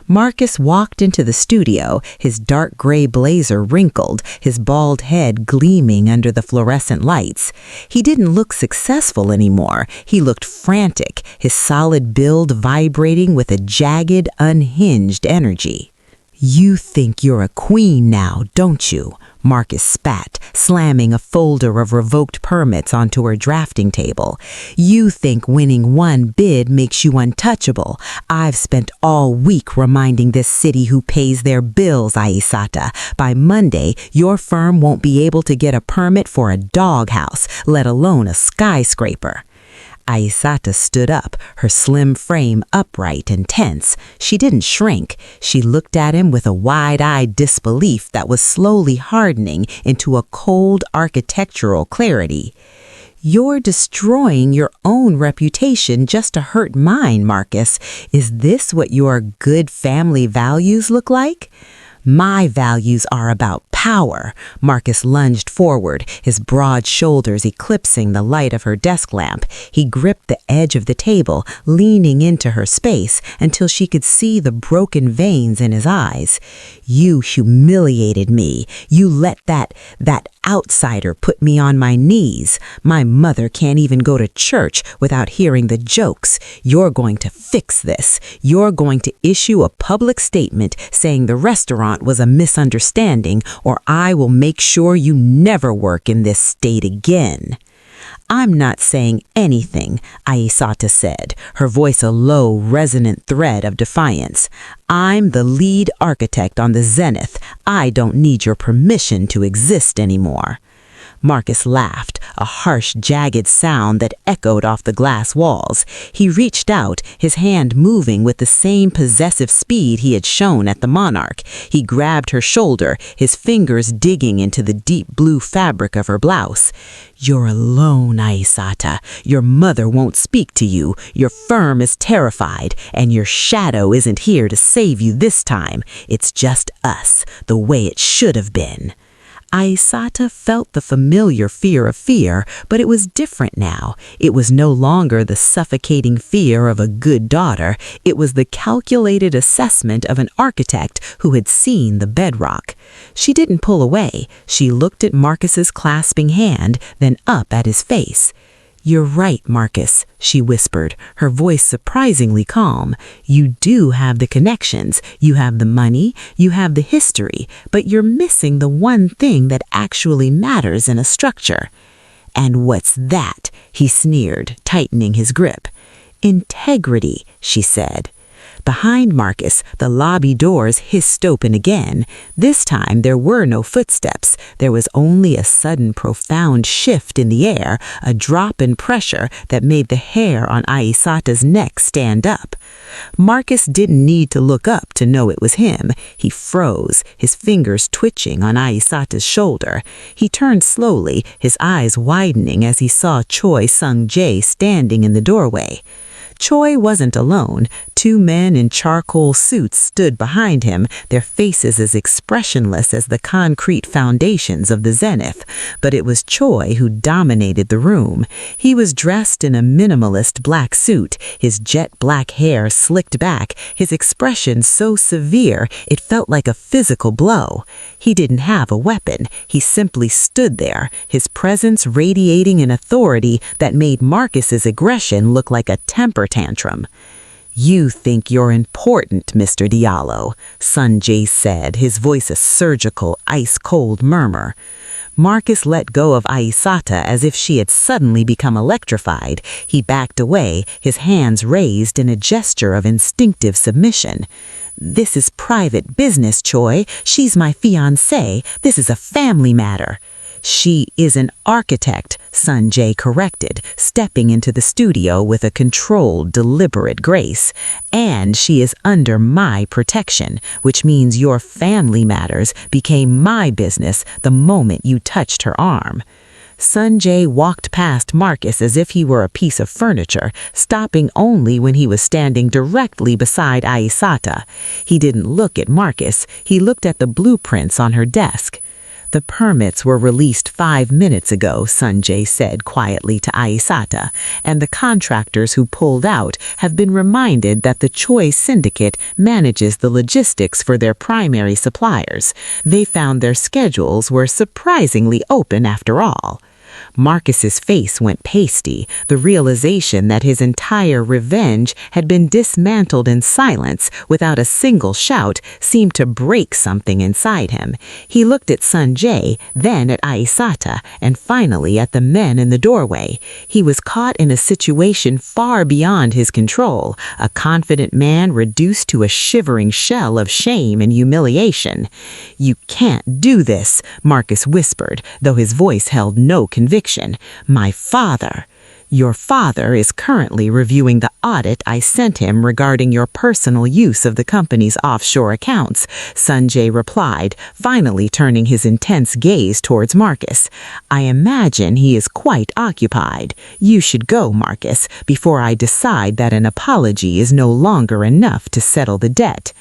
[SPEAKER 1] Marcus walked into the studio, his dark gray blazer wrinkled, his bald head gleaming under the fluorescent lights. He didn't look successful anymore. He looked frantic, his solid build vibrating with a jagged, unhinged energy. "You think you're a queen now, don't you?" Marcus spat, slamming a folder of revoked permits onto her drafting table. "You think winning one bid makes you untouchable. I've spent all week reminding this city who pays their bills, Aïssata. By Monday, your firm won't be able to get a permit for a doghouse, let alone a skyscraper." Aïssata stood up, her slim frame upright and tense. She didn't shrink. She looked at him with a wide-eyed disbelief that was slowly hardening into a cold architectural clarity. "You're destroying your own reputation just to hurt mine, Marcus. Is this what your good family values look like?" "My values are about power." Marcus lunged forward, his broad shoulders eclipsing the light of her desk lamp. He gripped the edge of the table, leaning into her space until she could see the broken veins in his eyes. "You humiliated me. You let that outsider put me on my knees. My mother can't even go to church without hearing the jokes. You're going to fix this. You're going to issue a public statement saying the restaurant was a misunderstanding, or I will make sure you never work in this state again." "I'm not saying anything," Aïssata said, her voice a low, resonant thread of defiance. "I'm the lead architect on the Zenith. I don't need your permission to exist anymore." Marcus laughed, a harsh, jagged sound that echoed off the glass walls. He reached out, his hand moving with the same possessive speed he had shown at the Monarch. He grabbed her shoulder, his fingers digging into the deep blue fabric of her blouse. "You're alone, Aïssata. Your mother won't speak to you. Your firm is terrified, and your shadow isn't here to save you this time. It's just us, the way it should have been." Aïssata felt the familiar fear of fear, but it was different now. It was no longer the suffocating fear of a good daughter. It was the calculated assessment of an architect who had seen the bedrock. She didn't pull away. She looked at Marcus's clasping hand, then up at his face. "You're right, Marcus," she whispered, her voice surprisingly calm. "You do have the connections, you have the money, you have the history, but you're missing the one thing that actually matters in a structure." "And what's that?" he sneered, tightening his grip. "Integrity," she said. Behind Marcus, the lobby doors hissed open again. This time there were no footsteps. There was only a sudden profound shift in the air, a drop in pressure that made the hair on Aïssata's neck stand up. Marcus didn't need to look up to know it was him. He froze, his fingers twitching on Aïssata's shoulder. He turned slowly, his eyes widening as he saw Choi Sung-jae standing in the doorway. Choi wasn't alone. Two men in charcoal suits stood behind him, their faces as expressionless as the concrete foundations of the zenith. But it was Choi who dominated the room. He was dressed in a minimalist black suit, his jet black hair slicked back, his expression so severe it felt like a physical blow. He didn't have a weapon. He simply stood there, his presence radiating an authority that made Marcus's aggression look like a temper tantrum. "You think you're important, Mr. Diallo," Sung-jae said, his voice a surgical, ice-cold murmur. Marcus let go of Aïssata as if she had suddenly become electrified. He backed away, his hands raised in a gesture of instinctive submission. "This is private business, Choi. She's my fiancée. This is a family matter." "She is an architect," Sung-jae corrected, stepping into the studio with a controlled, deliberate grace. "And she is under my protection, which means your family matters became my business the moment you touched her arm." Sung-jae walked past Marcus as if he were a piece of furniture, stopping only when he was standing directly beside Aïssata. He didn't look at Marcus, he looked at the blueprints on her desk. "The permits were released 5 minutes ago," Sung-jae said quietly to Aïssata, "and the contractors who pulled out have been reminded that the Choi syndicate manages the logistics for their primary suppliers. They found their schedules were surprisingly open after all." Marcus's face went pasty. The realization that his entire revenge had been dismantled in silence without a single shout seemed to break something inside him. He looked at Sung-jae, then at Aïssata, and finally at the men in the doorway. He was caught in a situation far beyond his control, a confident man reduced to a shivering shell of shame and humiliation. "You can't do this," Marcus whispered, though his voice held no conviction. "My father." "Your father is currently reviewing the audit I sent him regarding your personal use of the company's offshore accounts," Sung-jae replied, finally turning his intense gaze towards Marcus. "I imagine he is quite occupied. You should go, Marcus, before I decide that an apology is no longer enough to settle the debt."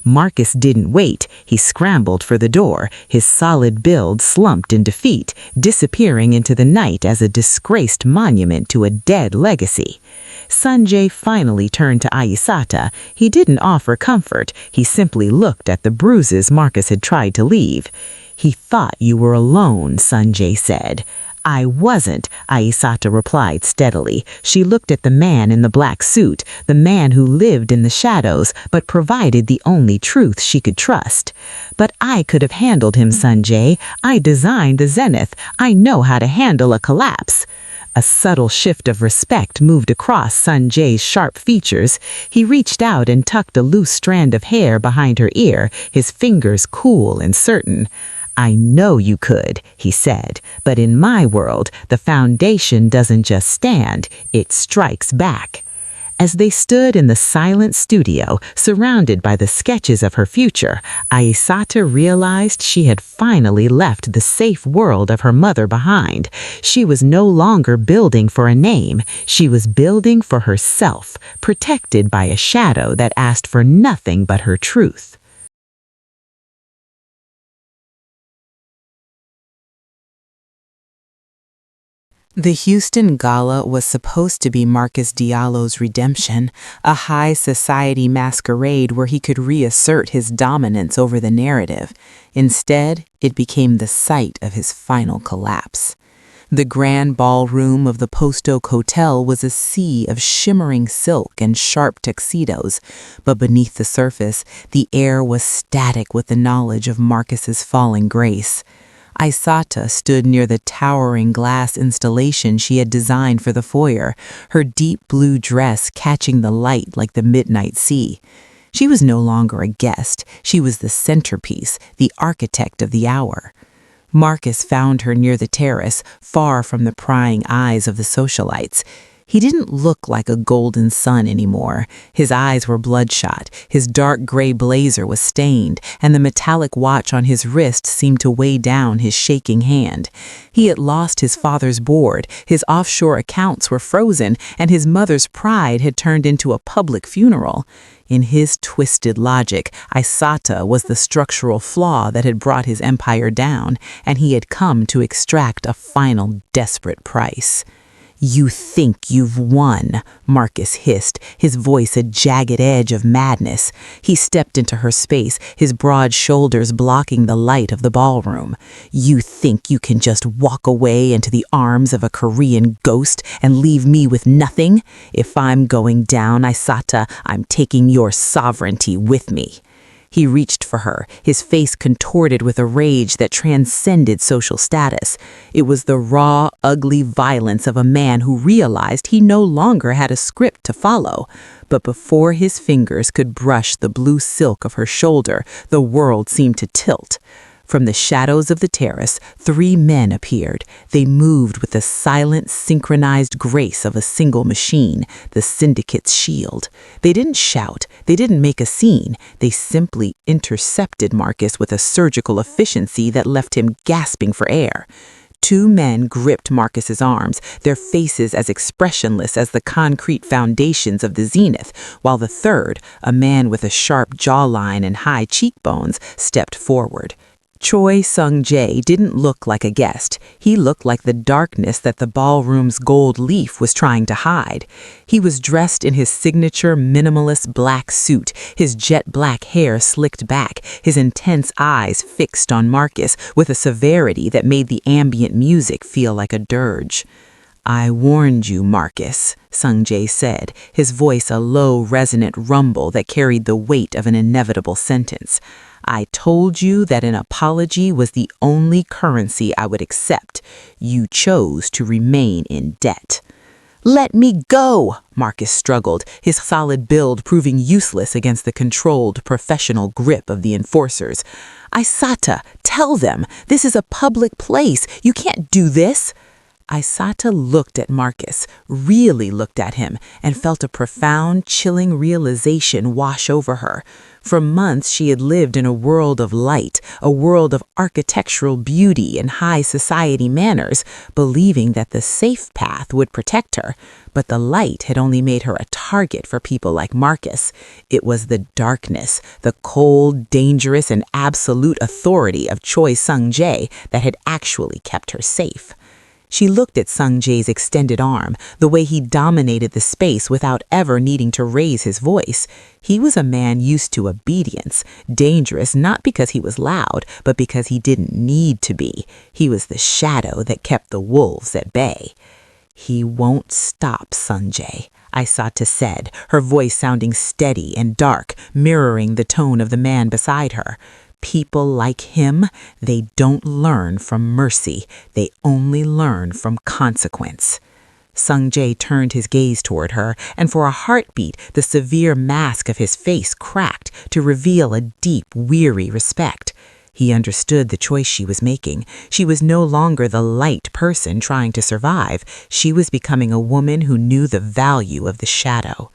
[SPEAKER 1] Marcus didn't wait. He scrambled for the door, his solid build slumped in defeat, disappearing into the night as a disgraced monument to a dead legacy. Sung-jae finally turned to Aïssata. He didn't offer comfort. He simply looked at the bruises Marcus had tried to leave. "He thought you were alone," Sung-jae said. "I wasn't," Aïssata replied steadily. She looked at the man in the black suit, the man who lived in the shadows but provided the only truth she could trust. "But I could have handled him, Sung-jae. I designed the zenith. I know how to handle a collapse." A subtle shift of respect moved across Sung-jae's sharp features. He reached out and tucked a loose strand of hair behind her ear, his fingers cool and certain. "I know you could," he said, "but in my world, the foundation doesn't just stand, it strikes back." As they stood in the silent studio, surrounded by the sketches of her future, Aïssata realized she had finally left the safe world of her mother behind. She was no longer building for a name, she was building for herself, protected by a shadow that asked for nothing but her truth. The Houston Gala was supposed to be Marcus Diallo's redemption, a high society masquerade where he could reassert his dominance over the narrative. Instead, it became the site of his final collapse. The grand ballroom of the Post Oak Hotel was a sea of shimmering silk and sharp tuxedos, but beneath the surface, the air was static with the knowledge of Marcus's falling grace. Aïssata stood near the towering glass installation she had designed for the foyer, her deep blue dress catching the light like the midnight sea. She was no longer a guest, she was the centerpiece, the architect of the hour. Marcus found her near the terrace, far from the prying eyes of the socialites. He didn't look like a golden sun anymore. His eyes were bloodshot, his dark gray blazer was stained, and the metallic watch on his wrist seemed to weigh down his shaking hand. He had lost his father's board, his offshore accounts were frozen, and his mother's pride had turned into a public funeral. In his twisted logic, Aïssata was the structural flaw that had brought his empire down, and he had come to extract a final desperate price. "You think you've won," Marcus hissed, his voice a jagged edge of madness. He stepped into her space, his broad shoulders blocking the light of the ballroom. "You think you can just walk away into the arms of a Korean ghost and leave me with nothing? If I'm going down, Aïssata, I'm taking your sovereignty with me." He reached for her, his face contorted with a rage that transcended social status. It was the raw, ugly violence of a man who realized he no longer had a script to follow. But before his fingers could brush the blue silk of her shoulder, the world seemed to tilt. From the shadows of the terrace, 3 men appeared. They moved with the silent, synchronized grace of a single machine, the syndicate's shield. They didn't shout, they didn't make a scene. They simply intercepted Marcus with a surgical efficiency that left him gasping for air. 2 men gripped Marcus's arms, their faces as expressionless as the concrete foundations of the zenith, while the third, a man with a sharp jawline and high cheekbones, stepped forward. Choi Sung-jae didn't look like a guest. He looked like the darkness that the ballroom's gold leaf was trying to hide. He was dressed in his signature minimalist black suit, his jet black hair slicked back, his intense eyes fixed on Marcus with a severity that made the ambient music feel like a dirge. "I warned you, Marcus," Sung-jae said, his voice a low, resonant rumble that carried the weight of an inevitable sentence. "I told you that an apology was the only currency I would accept. You chose to remain in debt." "Let me go!" Marcus struggled, his solid build proving useless against the controlled, professional grip of the enforcers. "Aïssata, tell them! This is a public place! You can't do this!" Aïssata looked at Marcus, really looked at him, and felt a profound, chilling realization wash over her. For months she had lived in a world of light, a world of architectural beauty and high society manners, believing that the safe path would protect her. But the light had only made her a target for people like Marcus. It was the darkness, the cold, dangerous, and absolute authority of Choi Sung-jae that had actually kept her safe. She looked at Sung-jae's extended arm, the way he dominated the space without ever needing to raise his voice. He was a man used to obedience, dangerous not because he was loud, but because he didn't need to be. He was the shadow that kept the wolves at bay. "He won't stop, Sung-jae," Aïssata said, her voice sounding steady and dark, mirroring the tone of the man beside her. "People like him, they don't learn from mercy. They only learn from consequence." Sung-jae turned his gaze toward her, and for a heartbeat, the severe mask of his face cracked to reveal a deep, weary respect. He understood the choice she was making. She was no longer the light person trying to survive. She was becoming a woman who knew the value of the shadow.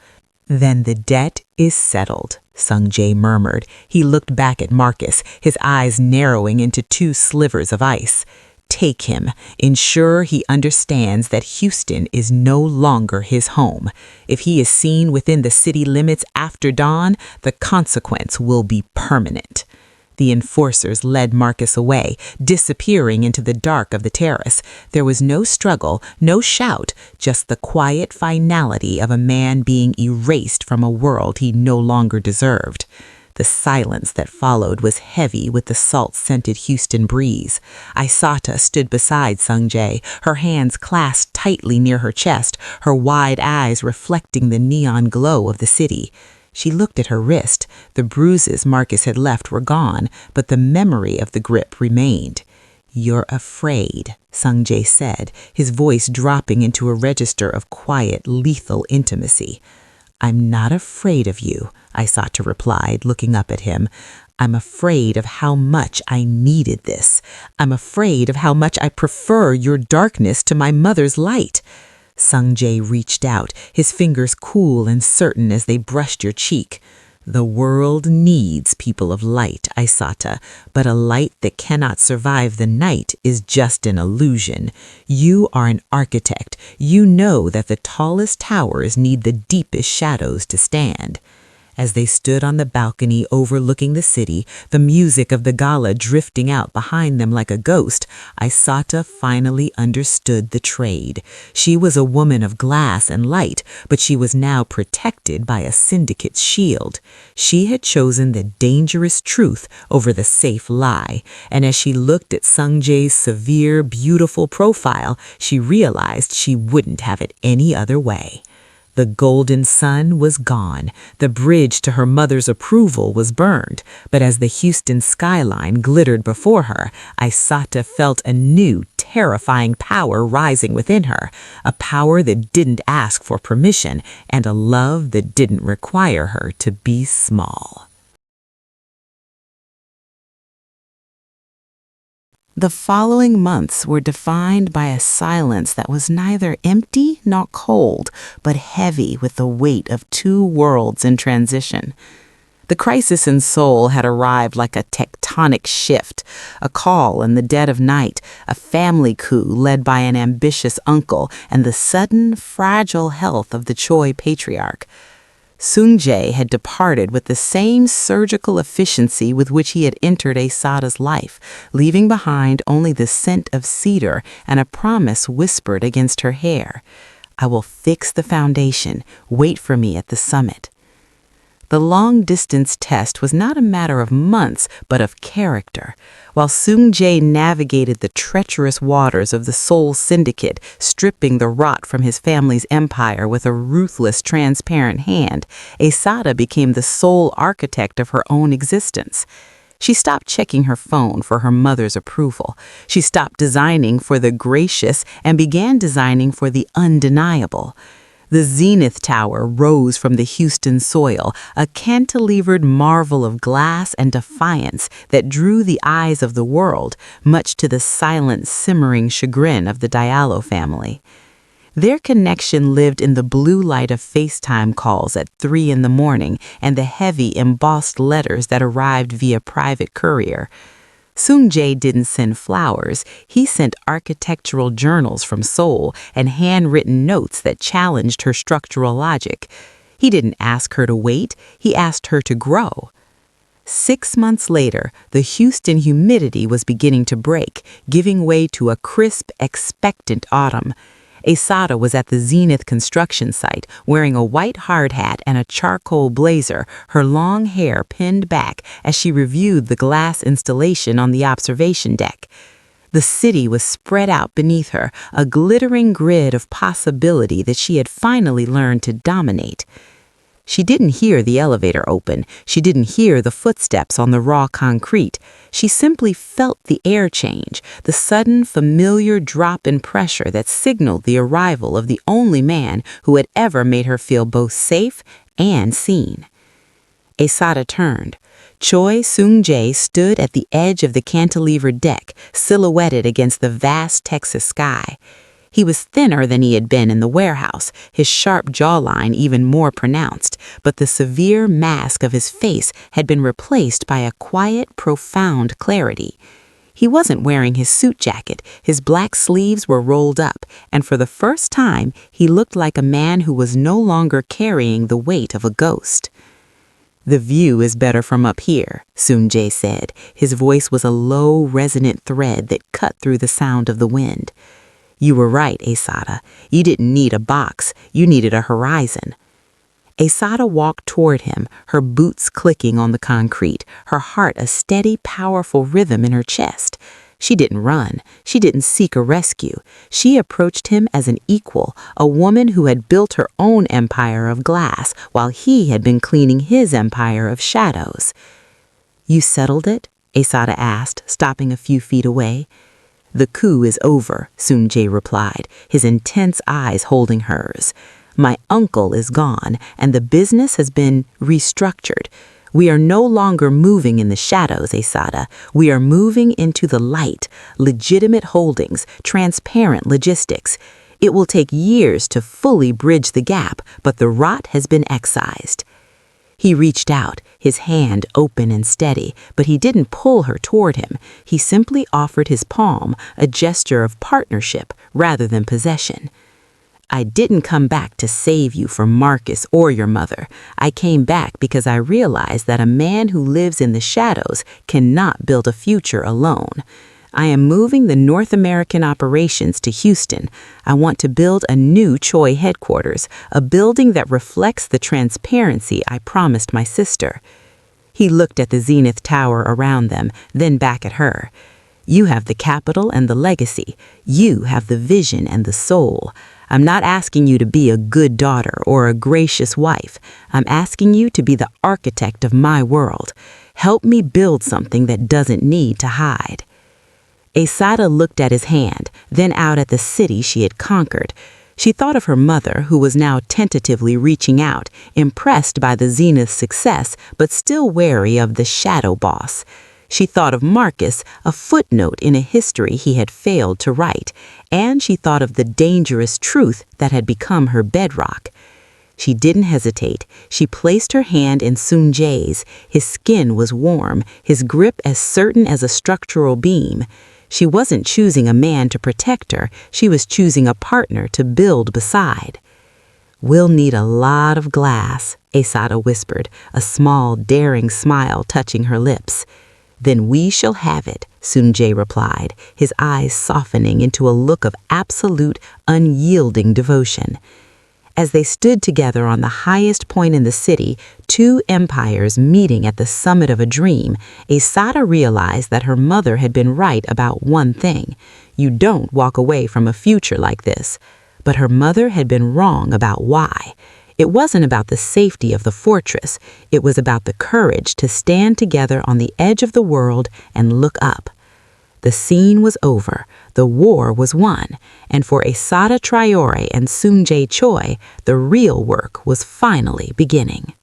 [SPEAKER 1] "Then the debt is settled," Sung-jae murmured. He looked back at Marcus, his eyes narrowing into 2 slivers of ice. "Take him. Ensure he understands that Houston is no longer his home. If he is seen within the city limits after dawn, the consequence will be permanent." The enforcers led Marcus away, disappearing into the dark of the terrace. There was no struggle, no shout, just the quiet finality of a man being erased from a world he no longer deserved. The silence that followed was heavy with the salt-scented Houston breeze. Aïssata stood beside Sung-jae, her hands clasped tightly near her chest, her wide eyes reflecting the neon glow of the city. She looked at her wrist. The bruises Marcus had left were gone, but the memory of the grip remained. "You're afraid," Sung-jae said, his voice dropping into a register of quiet, lethal intimacy. "I'm not afraid of you," Aïssata replied, looking up at him. "I'm afraid of how much I needed this. I'm afraid of how much I prefer your darkness to my mother's light." Sung-jae reached out, his fingers cool and certain as they brushed your cheek. "The world needs people of light, Aïssata, but a light that cannot survive the night is just an illusion. You are an architect. You know that the tallest towers need the deepest shadows to stand." As they stood on the balcony overlooking the city, the music of the gala drifting out behind them like a ghost, Aïssata finally understood the trade. She was a woman of glass and light, but she was now protected by a syndicate's shield. She had chosen the dangerous truth over the safe lie, and as she looked at Sung-jae's severe, beautiful profile, she realized she wouldn't have it any other way. The golden sun was gone. The bridge to her mother's approval was burned. But as the Houston skyline glittered before her, Aïssata felt a new, terrifying power rising within her. A power that didn't ask for permission, and a love that didn't require her to be small. The following months were defined by a silence that was neither empty nor cold, but heavy with the weight of two worlds in transition. The crisis in Seoul had arrived like a tectonic shift, a call in the dead of night, a family coup led by an ambitious uncle, and the sudden, fragile health of the Choi patriarch. Sung-jae had departed with the same surgical efficiency with which he had entered Aïssata's life, leaving behind only the scent of cedar and a promise whispered against her hair. "I will fix the foundation. Wait for me at the summit." The long-distance test was not a matter of months, but of character. While Sung-jae navigated the treacherous waters of the Seoul syndicate, stripping the rot from his family's empire with a ruthless, transparent hand, Aïssata became the sole architect of her own existence. She stopped checking her phone for her mother's approval. She stopped designing for the gracious and began designing for the undeniable. The Zenith Tower rose from the Houston soil, a cantilevered marvel of glass and defiance that drew the eyes of the world, much to the silent, simmering chagrin of the Diallo family. Their connection lived in the blue light of FaceTime calls at 3 in the morning and the heavy, embossed letters that arrived via private courier. Sung-jae didn't send flowers. He sent architectural journals from Seoul and handwritten notes that challenged her structural logic. He didn't ask her to wait. He asked her to grow. 6 months later, the Houston humidity was beginning to break, giving way to a crisp, expectant autumn. Aïssata was at the Zenith construction site, wearing a white hard hat and a charcoal blazer, her long hair pinned back as she reviewed the glass installation on the observation deck. The city was spread out beneath her, a glittering grid of possibility that she had finally learned to dominate. She didn't hear the elevator open. She didn't hear the footsteps on the raw concrete. She simply felt the air change, the sudden familiar drop in pressure that signaled the arrival of the only man who had ever made her feel both safe and seen. Aïssata turned. Choi Sung-jae stood at the edge of the cantilevered deck, silhouetted against the vast Texas sky. He was thinner than he had been in the warehouse, his sharp jawline even more pronounced, but the severe mask of his face had been replaced by a quiet, profound clarity. He wasn't wearing his suit jacket, his black sleeves were rolled up, and for the first time he looked like a man who was no longer carrying the weight of a ghost. The view is better from up here, Sung-jae said. His voice was a low, resonant thread that cut through the sound of the wind. You were right, Aïssata. You didn't need a box. You needed a horizon. Aïssata walked toward him, her boots clicking on the concrete, her heart a steady, powerful rhythm in her chest. She didn't run. She didn't seek a rescue. She approached him as an equal, a woman who had built her own empire of glass while he had been cleaning his empire of shadows. You settled it? Aïssata asked, stopping a few feet away. The coup is over, Sung-jae replied, his intense eyes holding hers. My uncle is gone, and the business has been restructured. We are no longer moving in the shadows, Aïssata. We are moving into the light, legitimate holdings, transparent logistics. It will take years to fully bridge the gap, but the rot has been excised. He reached out, his hand open and steady, but he didn't pull her toward him. He simply offered his palm, a gesture of partnership rather than possession. I didn't come back to save you from Marcus or your mother. I came back because I realized that a man who lives in the shadows cannot build a future alone. I am moving the North American operations to Houston. I want to build a new Choi headquarters, a building that reflects the transparency I promised my sister. He looked at the Zenith Tower around them, then back at her. You have the capital and the legacy. You have the vision and the soul. I'm not asking you to be a good daughter or a gracious wife. I'm asking you to be the architect of my world. Help me build something that doesn't need to hide. Aïssata looked at his hand, then out at the city she had conquered. She thought of her mother, who was now tentatively reaching out, impressed by the Zenith's success, but still wary of the shadow boss. She thought of Marcus, a footnote in a history he had failed to write, and she thought of the dangerous truth that had become her bedrock. She didn't hesitate. She placed her hand in Sung-jae's. His skin was warm, his grip as certain as a structural beam. She wasn't choosing a man to protect her. She was choosing a partner to build beside. We'll need a lot of glass, Aïssata whispered, a small, daring smile touching her lips. Then we shall have it, Sung-jae replied, his eyes softening into a look of absolute, unyielding devotion. As they stood together on the highest point in the city, two empires meeting at the summit of a dream, Aïssata realized that her mother had been right about one thing. You don't walk away from a future like this. But her mother had been wrong about why. It wasn't about the safety of the fortress. It was about the courage to stand together on the edge of the world and look up. The scene was over. The war was won. And for Aïssata Traoré and Sung-jae Choi, the real work was finally beginning.